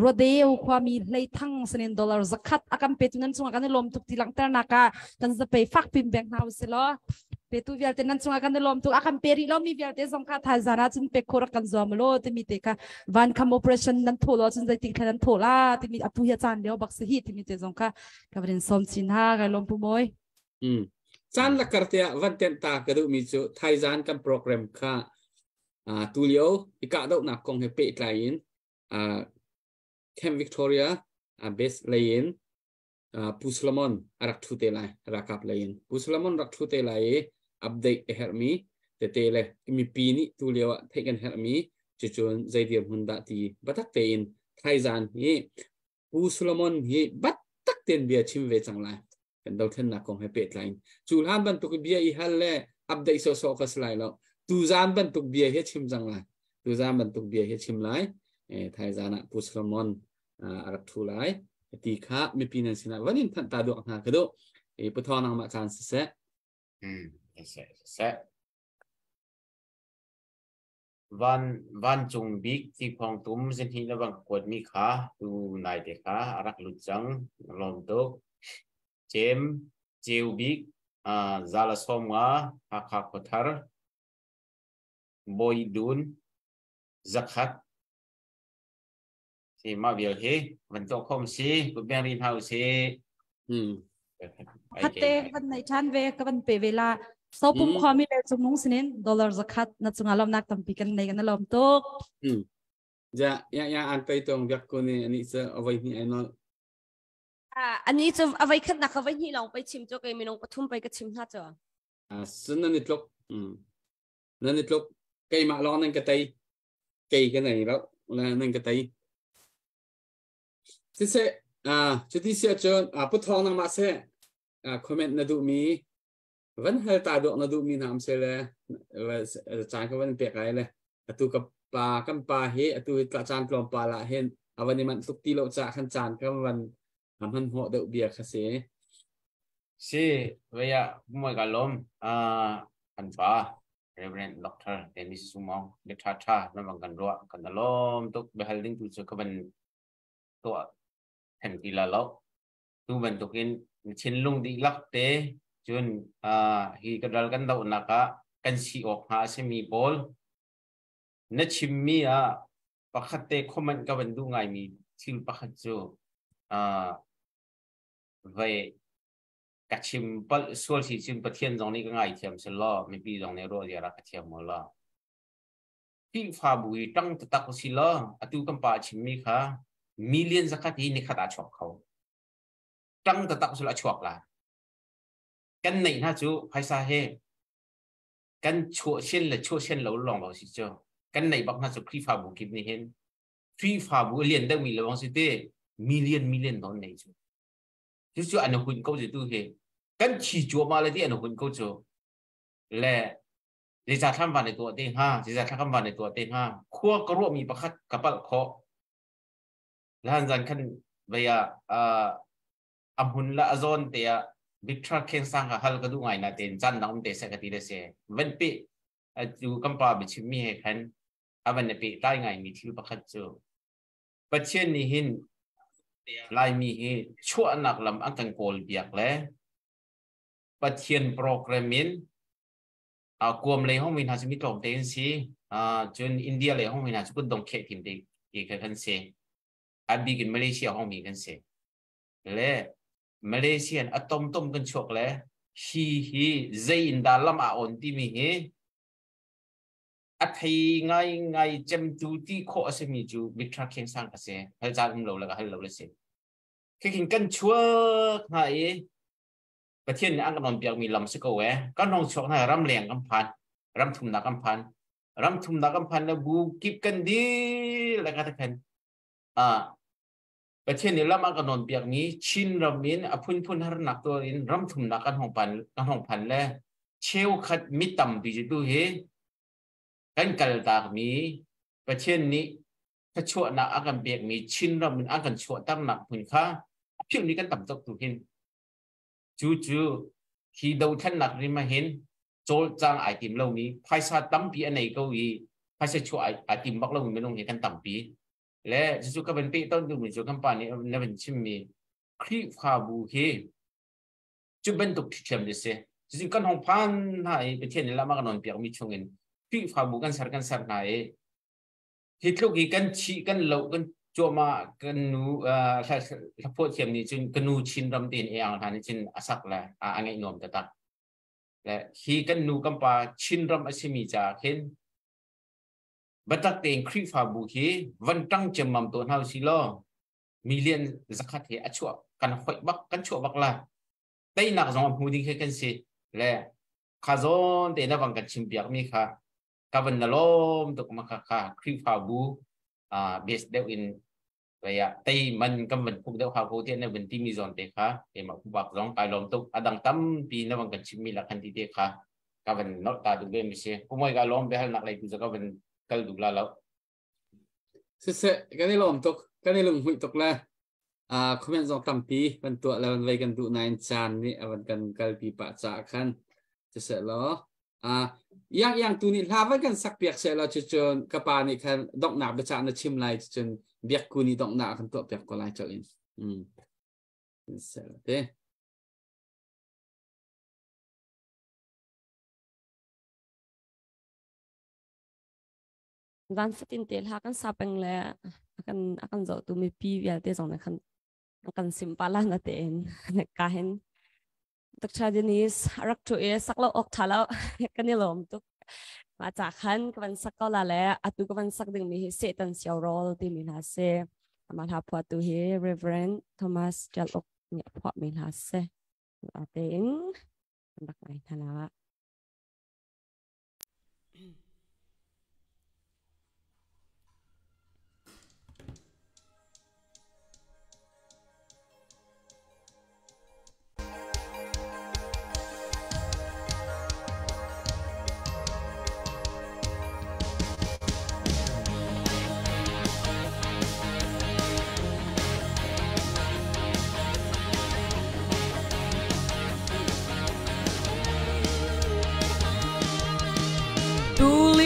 [SPEAKER 2] rodeo khwami lei thang $1 zakat akam pe tunan chunga kan lom tuk tilang tar naka kan za pe fak pim bank house lo pe tu vial tenan chunga kan lom tuk akam peri lo mi vial te zomka tha zara chun pe khor kan zom lo te mi te ka van kam operation nan tholo chun zai tik than thola te mi apu ya chan leo bak se hi te mi te zomka ka bren som chin ha ga lom pu moi
[SPEAKER 1] chan la kartia van ten ta ka du mi chu thai zan kam program kha tu leo ika do na kong he pe tlain Camp Victoria base lain Puslamon arak thu te lai rakap lain Puslamon rak thu te lai update help me te le mi pi ni tu lewa take and help me chuchun zaidiam hunda ti batak tein thaizan hi Puslamon hi batak ten bia chim ve changlai kan dau then na kong he pet lain chulhan ban tu bia I hal le update so ka slai lo tu zan ban tu bia he chim changlai tu zan ban tu bia he chim lai Thaizana Puslamon arak thu lai ti kha mi pinan sina wanin than ta do na ka do puthonang ma kan se
[SPEAKER 4] se van chung big ti phong tum sin hi na bang kwat mi kha tu nai te kha arak lu chang lom to jem jeu big zala somwa kha khothar boy dun zakat thì mà việc thế mình cho không xí cũng đang đi thao xí
[SPEAKER 2] hatte ban nei chan ve kaban pe vela so pum khami le chung nung sinin dollar zakat na chunga lom nak tampi kan nei kan lom tok
[SPEAKER 1] ja ya an pe tong việc ko ni ani sa avai ni ai no
[SPEAKER 2] ani chu avai khat na khawai hi long pe chim cho kai minong pathum pe ka chim ha cha
[SPEAKER 1] sun na nitlok na nitlok kai ma lo nan ka tai kai cái này đó là nan ka tai thế sẽ cho tí sẽ cho bắt thong năng mà sẽ comment na du mi vẫn hơi ta độ na du mi nam sẽ là trang cái vấn đề cái này tu cấp pa cam pa he tu ta trang klom pa la henวันนี้มันตุกตีโลจากขันจานก็วันทำให้หัวเดือบเบียร์ค่ะ
[SPEAKER 4] สิเวียมวยกันลมขันฟ้า Reverend Doctor Dennis Sumong เด็กท่านั่นบางกันรัวกันตลอดตุกเบลลิงตุกก็เป็นตัวแห่งกีฬาล็อกตัวเป็นตุกินชินลุงดีลักเตจนฮีกระดัลกันดาวนักกันสีออกหาเซมีบอลนัดชิมมีปะขัดเตคอมเมนต์กับเป็นดูไงมีชิลปะขัดจูไว้กัดชิมปัลส่วนสิชิมประเทศตรงนี้ก็ง่ายเทียมสล้อไม่ปีตรงนี้รู้เดี๋ยวรักเทียมหมดละที่ฟาบุยตั้งตักสิล้อตัวกำปาชิมมีค่ะmillion zakat ini kata chok kau tang tetap sulah chok lah kan nei na chu paisa he kan chu chen lo long ba si cho kan nei bak na chu kri fa bu kip ni hen kri fa bu lien da mi lo bang si te million don nei chu an hun ko je tu he kan chi chu ma la ti an hun ko chu และดิจะทำวันในตัวเต็งห้าดิจะทำวันในตัวเต็งห้าขั้วกระโดมีประคัดกระเป๋าเคาะแล้วจันขันเบียอัมหุนละอโซนเตียบิทราเคนสังฮัลก็ดูไงนะเต็นจันน้องเตะสักทีเดียวเสียวันปีอยู่กัมปาบิชิมีให้ขันวันนี้ปีได้ไงมีที่ประคัดจูประเทศนี้หินลายมีให้ชั่วนักลำอังกันโกลเบียกแล้วประเทศโปรแกรมมินกวมเลยห้องวินหาจะมีตรงเต็งสิจนอินเดียเลยห้องวินหาจะก็ดงเขตทีมเด็กอีกกันเสียบีกินมาเลเซียห้องมีกันเสียและมาเลเซียนต้มกันชกแล้วฮีใจอินดาลำอ่อนที่มีให้ที่ไงจำจูที่โคอาเซมีจูบิทราเคนสังกันเสียให้จานเราแล้วก็ให้เราเลยเสียแค่กินกันชัวร์ไงประเทศนี้อังกฤษนอนเปียกมีลำสกอเวก็น้องชกให้รำเลียงกำพันรำทุ่มนักกำพันแล้วบูกิบกันดีแล้วก็ทั้งประเทศนี้ลำอังกฤษนอนเปียกมีชินรำมินพุ่นหานักตัวอินรำทุ่มนักกันห้องพันแล้วเชลขัดมิตรดิจิดูเฮกันกัลตากมีประเทศนี้ถ้าชั่วนักอังกฤษเปียกมีชินรำมินอังกฤษชั่วตั้งหนักพุ่นข้าเพียงนี้กันต่ำตกตัวเห็นจู่ที่ดูท่านนักริมาเห็นโจลจางไอติมเรามีภายซาตั้มปีอันไหนก็วีภายซาชัวไอติมบักเราไม่ลงเห็นกันตั้มปีและจู่ก็เป็นปีต้นดูเหมือนจู่คำปานี้นั่นเป็นชิมมีคลิปข่าวบุเฮจุดเป็นตุกที่เชื่อมดิเสจู่กันห้องพันหายเป็นเช่นนี้แล้วมันก็นอนเปียกมีช่วงเงินคลิปข่าวบุกันสารไหนที่ทุกทีกันชี้กันเหลากันจวมากันนูถ้าพูดเทียมนี้จึงกันนูชินรำตีนเองท่านนี้จึงอาศักแหละอันนี้นอมจะตัดและฮีกันนูกัมปาชินรำอาศัยมีจากเห็นบัดตักเตงครีฟาบุฮีวันตั้งจำมั่มตัวเฮาสิโลมีเลียนสักขัดเหอชัวกันหอยบักกันชัวบักละแต่นักสองผู้ดีแค่กันสิและข้าจนแต่นับวันกันชิมเปียกมีค่ะกับวันนลมตกมาค่ะครีฟาบูเบสเดวินkayak tay man kam man puk daw ha ko ti na ben ti mi zon te kha e ma ku bak zong kai lom tuk adang tam pi na bang kan chimi la kan ti te kha ka ben not ta du be mi se ku moi ga lom be hal nak lai tu ka ben kal du la lo
[SPEAKER 1] se ka ni lom tuk ka ni lung hui tuk la comment zong tam pi ban tu la vai kan tu nine chan ni awan kan kal pi pa cha khan se lo yang tu ni lava kan sak piak se lo chon kapa ni kan dok na ba cha na chim lai chon biak ku ni dok na kan to piak ko lai cholin se te
[SPEAKER 2] dan fatin tel ha kan sapeng le akan zo tu mi pi ya te zong na kan simpala na ten ka henตักชาดินิสรักตัวเองสักแล้วออกท่าแล้วกันนี่ลมตุกมาจากขันกันสักก็ละแล้วตุกกันสักดึงมีเศษตันเสียวรอที่มีนาเซมาทับพอตัวเฮ Reverend Thomas จะลกเนี่ยพอมีนาเซเต็งบักไหนท่านละ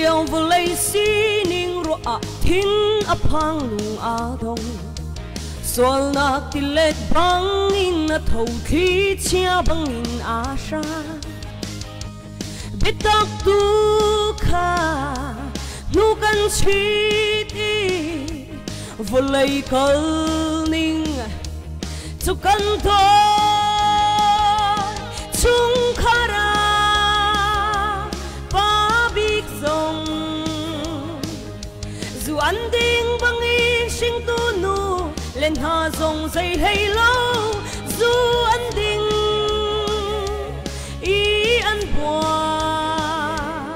[SPEAKER 2] liều vô lấy xí ninh ro a thin a phang lung a dong sol na ti let bang in a thâu khi chia bang in a sha bitak tu kha nu kan chi ti vô lấy kal ning chu kan thôi chung khara anh tiếng băng in sinh tu nu lên hà dòng dây hay lâu dù anh đình ý anh hoa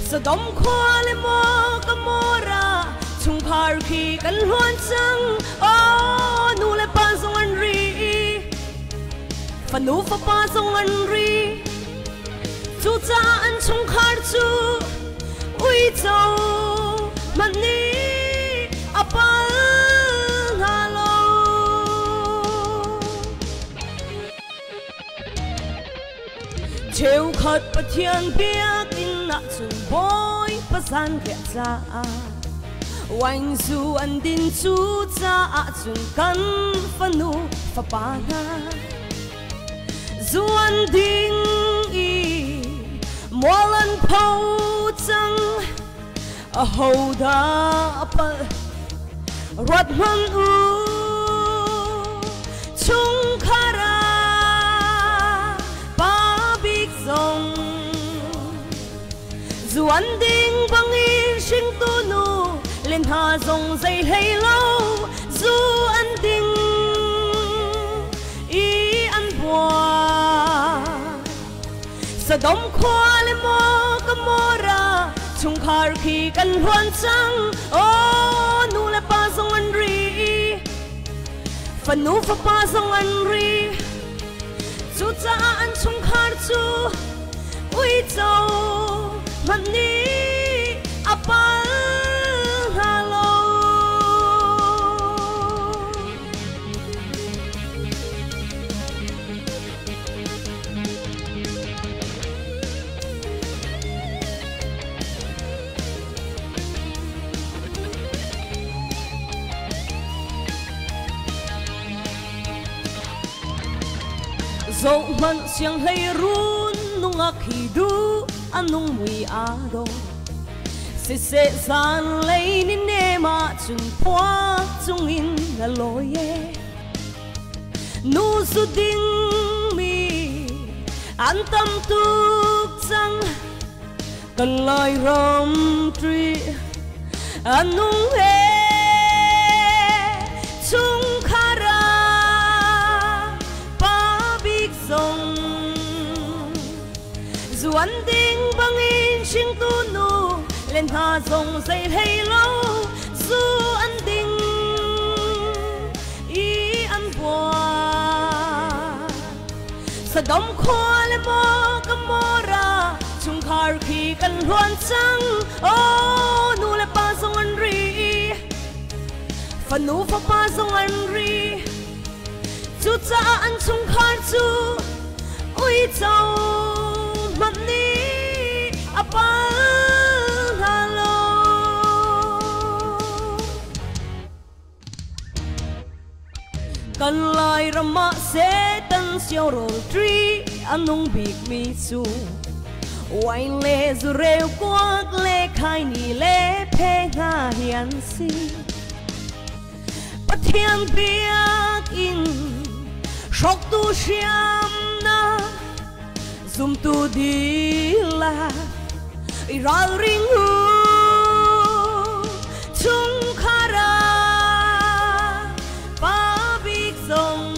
[SPEAKER 2] giờ đóng khoa lên mò cái mò ra chung phar khi cắn loan trăng nu lên pan dòng anh ri phần nu pha pa dòng anh ri chú cha anh chung khát chú ui châu mặt ní apa ngà lâu chiều khát bát thiên biết in nát chung bôi bát san kẹt ra Wang zu an din chú cha chung kan phanu pha pa na zu an ding i molan phau chang a ho da pa rat man u chung khara pa big zong zu an ding bang in sing tu nu lên hà dòng dây hay lâu du ăn đinh ý ăn bùa sa đông khoa lên mò cái mò ra chung khar khi cần hoan sang ô nu le pa dòng ăn ri phần nu pha pa dòng ăn ri chú cha ăn chung khar chú ui châu mặt ní apa dẫu mặn xiang hay run nung ngạc khi du anung mùi ado se san lấy nín nê mà chung phua chung in là lối nu su ding mi an tâm tuk chăng cần lời rom tri anung he chung khara dòng dù anh đinh băng in sinh tu nu lên hà dòng dây hay lâu dù anh đinh ý anh bùa sa đông khoa lên mò cái mò ra chung khar khi cần loan trăng ô nu le pa dòng anh ri phần nu pha pa dòng anh ri chú cha anh chung khát chú ui châu mặt ní apa hello cần lại ra mà sẽ tân siêu rồi tri anh nung big mi su quay lệ dù rêu quát lệ khai ni lệ phê nga hiền si bất thiên biết in Shok tu siam na Zoom tu di la Iral ring hu Chung khara Pa big zong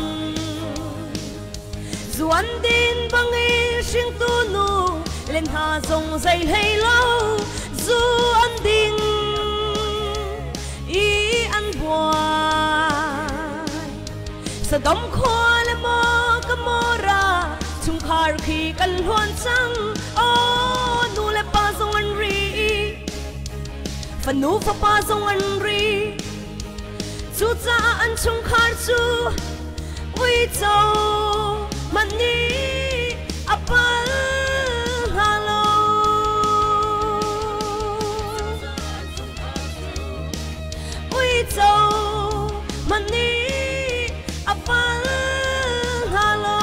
[SPEAKER 2] Duan din bang in sing tu nu Lên hà zong dây hay lâu Du an ding I an boy Sa đông khoa le mò cái mò ra chung khar khi cần loan trăng ô nu le pa dòng anh ri phần nu pha pa dòng anh ri chú cha anh chung khar chú ui châu mặt ní apa hello ui châu mặt ní apa hello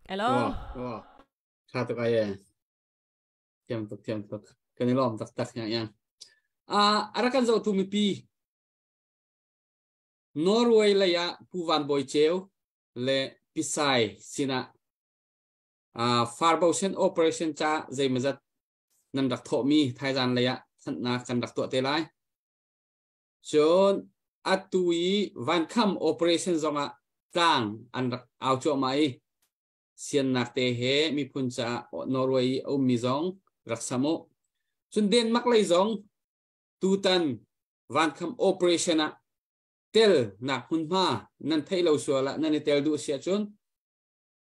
[SPEAKER 2] hello
[SPEAKER 1] khá tục ai tiêm tục cái này lòm tắc nhang arakan zo tu mi pi Norway la ya puvan boy cheo le pisai sina Farbotion operation cha zai mazat nan dak tho mi Thailand la ya na kan dak to te lai chon atui van kham operation zonga tang an dak au cho mai sian nak te he mi phun cha Norway mi zong raksamo chun den mak lai zong tu tan van kham operation a tel na hun ma nan thai lo suala nan tel du sia chun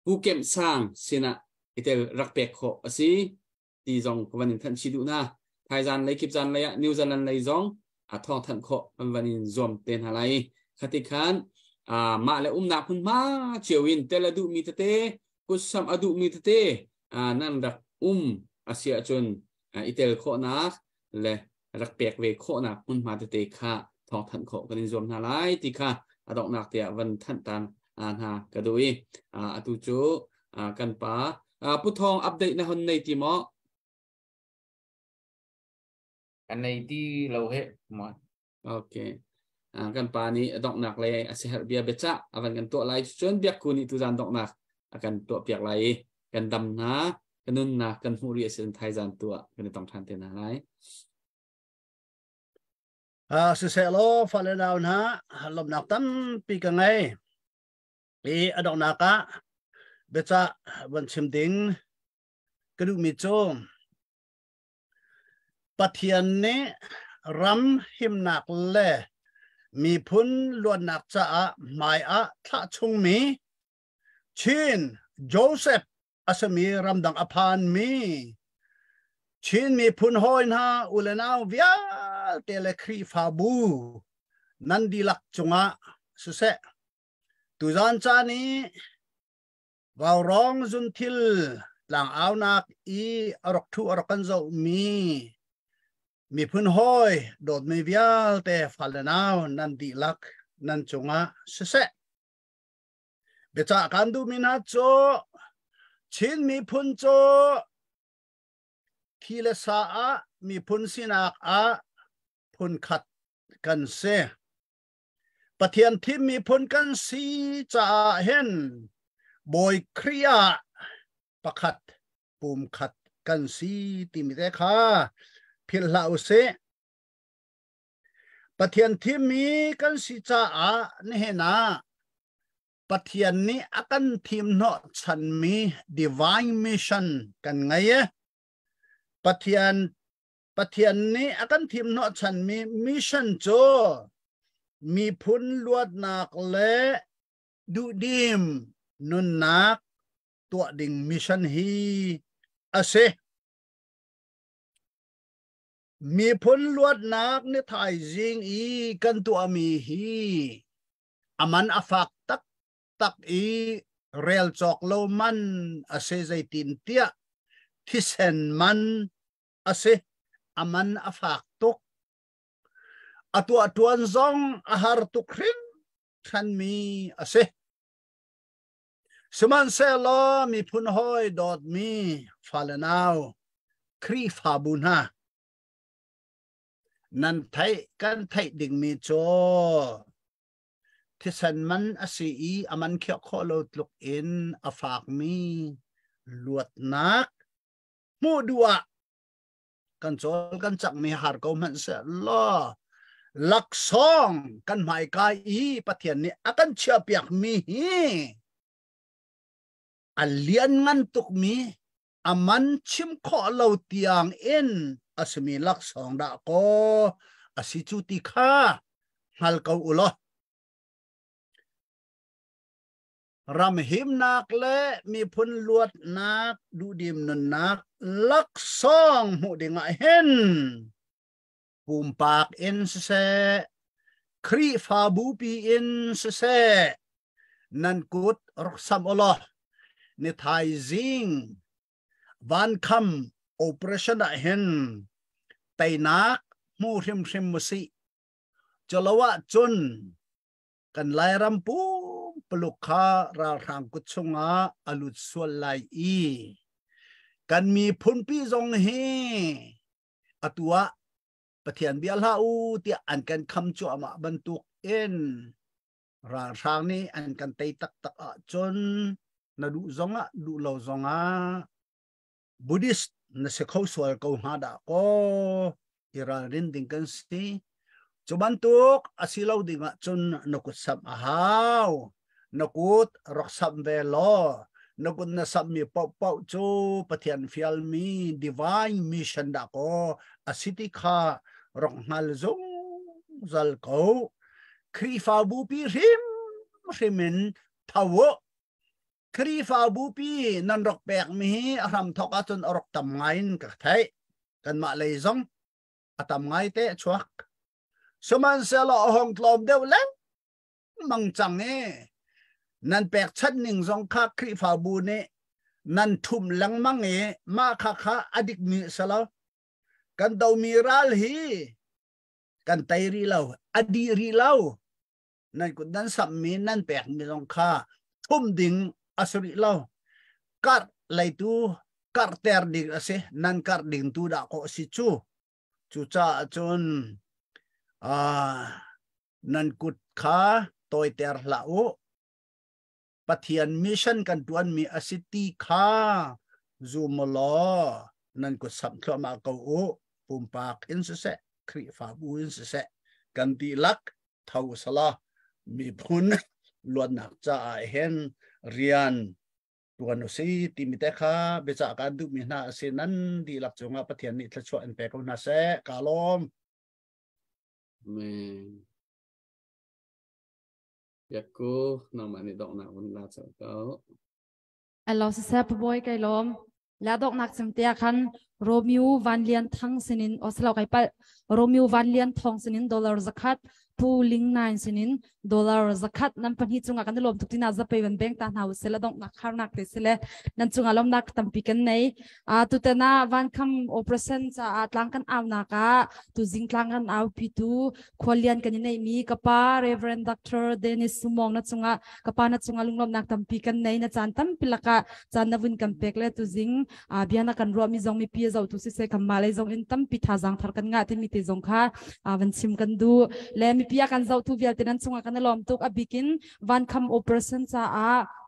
[SPEAKER 1] pu kem sang sina itel rakpek kho asi ti zong vanin than chi du na thai jan lai kip jan lai new zealand lai zong a thong than kho vanin zom ten halai khati khan ma le na hun ma chewin tel adu mi te kusam adu mi te nan rak asia chun itel kho na le rakpek ve kho na hun ma te kha thong than kho vanin zom na lai ti kha adok nak tia van than tan ha kadui atu chu kan pa pu thong update na hon nei ti mo
[SPEAKER 4] kan nei ti lo he mo
[SPEAKER 1] okay kan pa ni adok nak le asehat bia becha avan kan to lai chon biak ku ni tu jan dok nak akan to piak lai kan dam na kanun na kan hu ri sen thai jan tu kan tong than te na lai
[SPEAKER 3] sự sẽ lo phải là nào na lom nak tam pi ka ngai adok naka becha van chim ding kadu mi cho pathian ne ram him nak le mi phun luan nak cha mai a tha chung mi chin Joseph asami ram dang aphan mi chin mi phun hoi na ulenau via tele kri fabu nan dilak chunga su se tu zan cha ni vào rong zun thil lang áo nak arok thu arokan zo mi phun hoi dot mi vial te falenau nan dilak nan chunga su se becha kandu mina cho chin mi phun cho thile sa mi phun sinak phun khat kan se pathian thim mi phun kan si cha hen boy kriya pakhat pum khat kan si ti mi te kha phil lau se pathian thim mi kan si cha ne hena pathian ni akan thim no chan mi divine mission kan ngai pathian ni akan thim no chan mi mission cho mi phun luat nak le du dim nun nak tua ding mission hi ase mi phun luat nak ni thai jing kan tua mi hi aman afak tak rel chok lo man ase zaitin tia thisen man ase aman afak tok atua tuan zong ahar tukrin khan mi ase suman se lo mi phun hoi dot mi falenau kri fabuna nan thai kan thai ding mi cho thisen man ase aman khia kho lo tluk in afak mi luat nak mu dua kan chol kan chak mi har ko man se lo lak song kan mai kai pathian ni akan chia piak mi hi alian ngan tuk mi aman chim kho lo tiang in asmi lak song da ko asi chu ti kha hal ko ulo ram him nak le mi phun luat nak du dim nun nak lak song mu dinga hen pum pak in se kri fa bu pi in se nan kut roksam olo ni thai jing van kham operation a hen tai nak mu rim musi chalawa chun kan lai ram pu pelukha ra rang kuchunga alut sual lai kan mi phun pi zong he atua pathian bial ha ti an kan kham chu ama bantuk en ra rang ni an kan tei tak a chon na du zonga du lo zonga buddhist na se khau sual ko ha da ko ira rin ding kan si chubantuk asilo dinga chun nakut sam ahaw nakut roksam velo นกุนนะสัมมีปอจูปะเทียนฟิลมีดิวายมิชันดาโกอสิติคารองฮัลซงซัลโกครีฟาบูปีริมินทาวครีฟาบูปีนันรกแบกมีรำทอกจนรกตำไงกับไทยกันมาเลยซงตำไงเตะชวกสมันเซลล์ห้องกลมเดวเล่นมังจังเอนั่นแปลกชัดหนึ่งสองค่าครีฟาบูเนนั่นทุ่มหลังมังเอมาค่าอดิกมีสลาวกันดาวมีรัลฮีกันไตรีเล่าอดีรีเล่านั่นกุดันสัมมีนั่นแปลกมีสองค่าทุ่มดิ่งอสริเล่ากัดไลตูกัดเตอร์ดิ่งเสนั่นกัดดิ่งตูดาโคสิจูจ้าจนนั่นกุดขาตัวเตอร์ละโอปะเทียนมิชชั่นกันตวนมีอสิติขาซูมลอนั่นกุดสัมทมาเกาโอปุ่มปากอินเสะครีฟาบูอินเสะกันตีลักเท่าสละมีพุนล้วนหนักจะเห็นเรียนตัวนุสีติมิเตค่ะเบจากการดูมีนาเสนันดีหลักจงอาปะเทียนนิทชวนเปกนาเสกาลอม
[SPEAKER 1] อยากกูน้องมันนี่ดอกหนาวันลาเจ้าเขา
[SPEAKER 2] เราเสียบอยไก่ล้อมแล้วดอกนักสัมเตียคันโรมิววันเลียนทั้งสินินออสเลาไก่ปะโรมิววันเลียนทองสินิน$สักผู้ลิงนายสินิน$สักนั่นเป็นที่จุงกันที่ลมทุกที่น่าจะไปเป็นแบงก์ตาหาวเสละดอกนักข้าวนักเตสละนั่นจุงอารมณ์นักตั้มปีกันในตุเตน่าวันคำโอเปอเรชั่นจะตลังกันเอานักตุจิงตลังกันเอาพิทูควอเลียนกันในมีกับป้าเรเวรนด็อกเตอร์เดนิสสุมองนั่นจุงกับป้านั่นจุงลุงลมนักตั้มปีกันในนั่นจันตั้มปีละกะจันนวินกันเป็กเลยตุจิงเบียนักกันรวมมีจงมีเพียเจ้าตุสิเซคำมาเลยจงอินตั้มปีท่าจังทาร์กันงาที่มีที่จงค่ะวันชิมกันดูและมีเพียกันเจ้าตุเวียที่นั่นจุงกันในลมตุกบิกินวันคำโอเปอเรชั่นจะ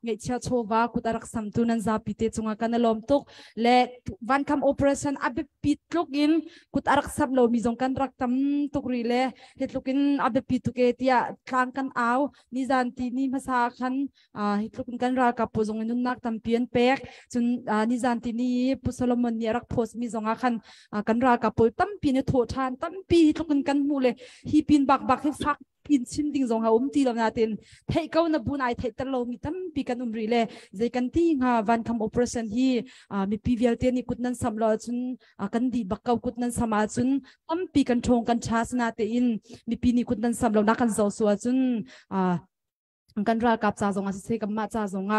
[SPEAKER 2] เงยเชียโชวากุตารักสัมตุนันซาปิเตจุงกันในลมตุกและวันคำโอเปอเรชั่นบิปิดลูกอินกุตารักสัมโลมีจงกันรักตั้มตุกรีเลเฮตลูกอินบิปิดตุกเอติยาคลางกันเอานิจันทีนี่ภาษาคันเฮตลูกอินกันรักกับปุจงอินุนักตั้มเปลี่ยนแปลกจนนิจันทีนี่ปุสลมนี่รักโพสมีจงคันกันรักกับปุตั้มปีนโถทานตั้มปีเฮตลูกอินกันมูเลฮีปินบักให้ฟักพินชิมดิ่งจงหาตีเรานาเต็นเทเก้านับบุญไอเทตเรามีตั้มปีกันรีเลใจกันที่งาวันคำโอเปอเรชั่นที่มีพีวีเอลเตียนี่กุดนั้นสำรอจนกันดีบักเก้ากุดนั้นสมาจนตั้มปีกันชงกันชาสนาเตินมีปีนี้กุดนั้นสำรอนักกันโซสัวจนกันรักกับจ่าจงอาศัยกับมาจ่าจง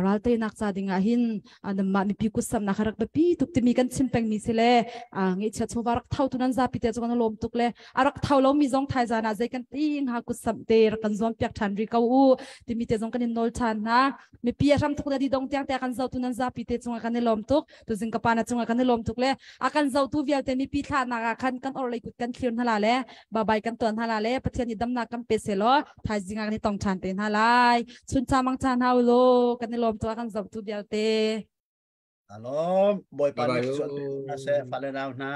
[SPEAKER 2] รัลเตนักจ่าดิ่งหินนั่นมามีพิกุศลนักรักแบบปีทุกที่มีกันชิมแปงมีเสลเงี้ยเชื่อชว่ารักเท่าทุนันจ่าพิเตจงกันลมทุกเลยรักเท่าเรามีจงไทยจานาใจกันตีงหากุศลเตรักกันจงเปียกทันริกาอูที่มีเตจงกันนอลชันนะมีปีรำทุกเดือนดงเตียงแต่กันเจ้าทุนันจ่าพิเตจงกันลมทุกตัวจิงกับปานะจงกันลมทุกเลยกันเจ้าทุเวียแต่มีปีทานักกันอะไรกุดกันเคลียนฮาลาเล่บาบายกันตัวฮาลาเล่ประเทศนี้ดำนักกันเปเสลอไทยจิงกันที่ต้องชันเตนฮาลาชุนจามังจานฮาวโลกันในลมตัวกันจับตัวเดียวเต
[SPEAKER 3] ฮัลโหลบอยปานิชส่วนนะเซฟาเลนาวนะ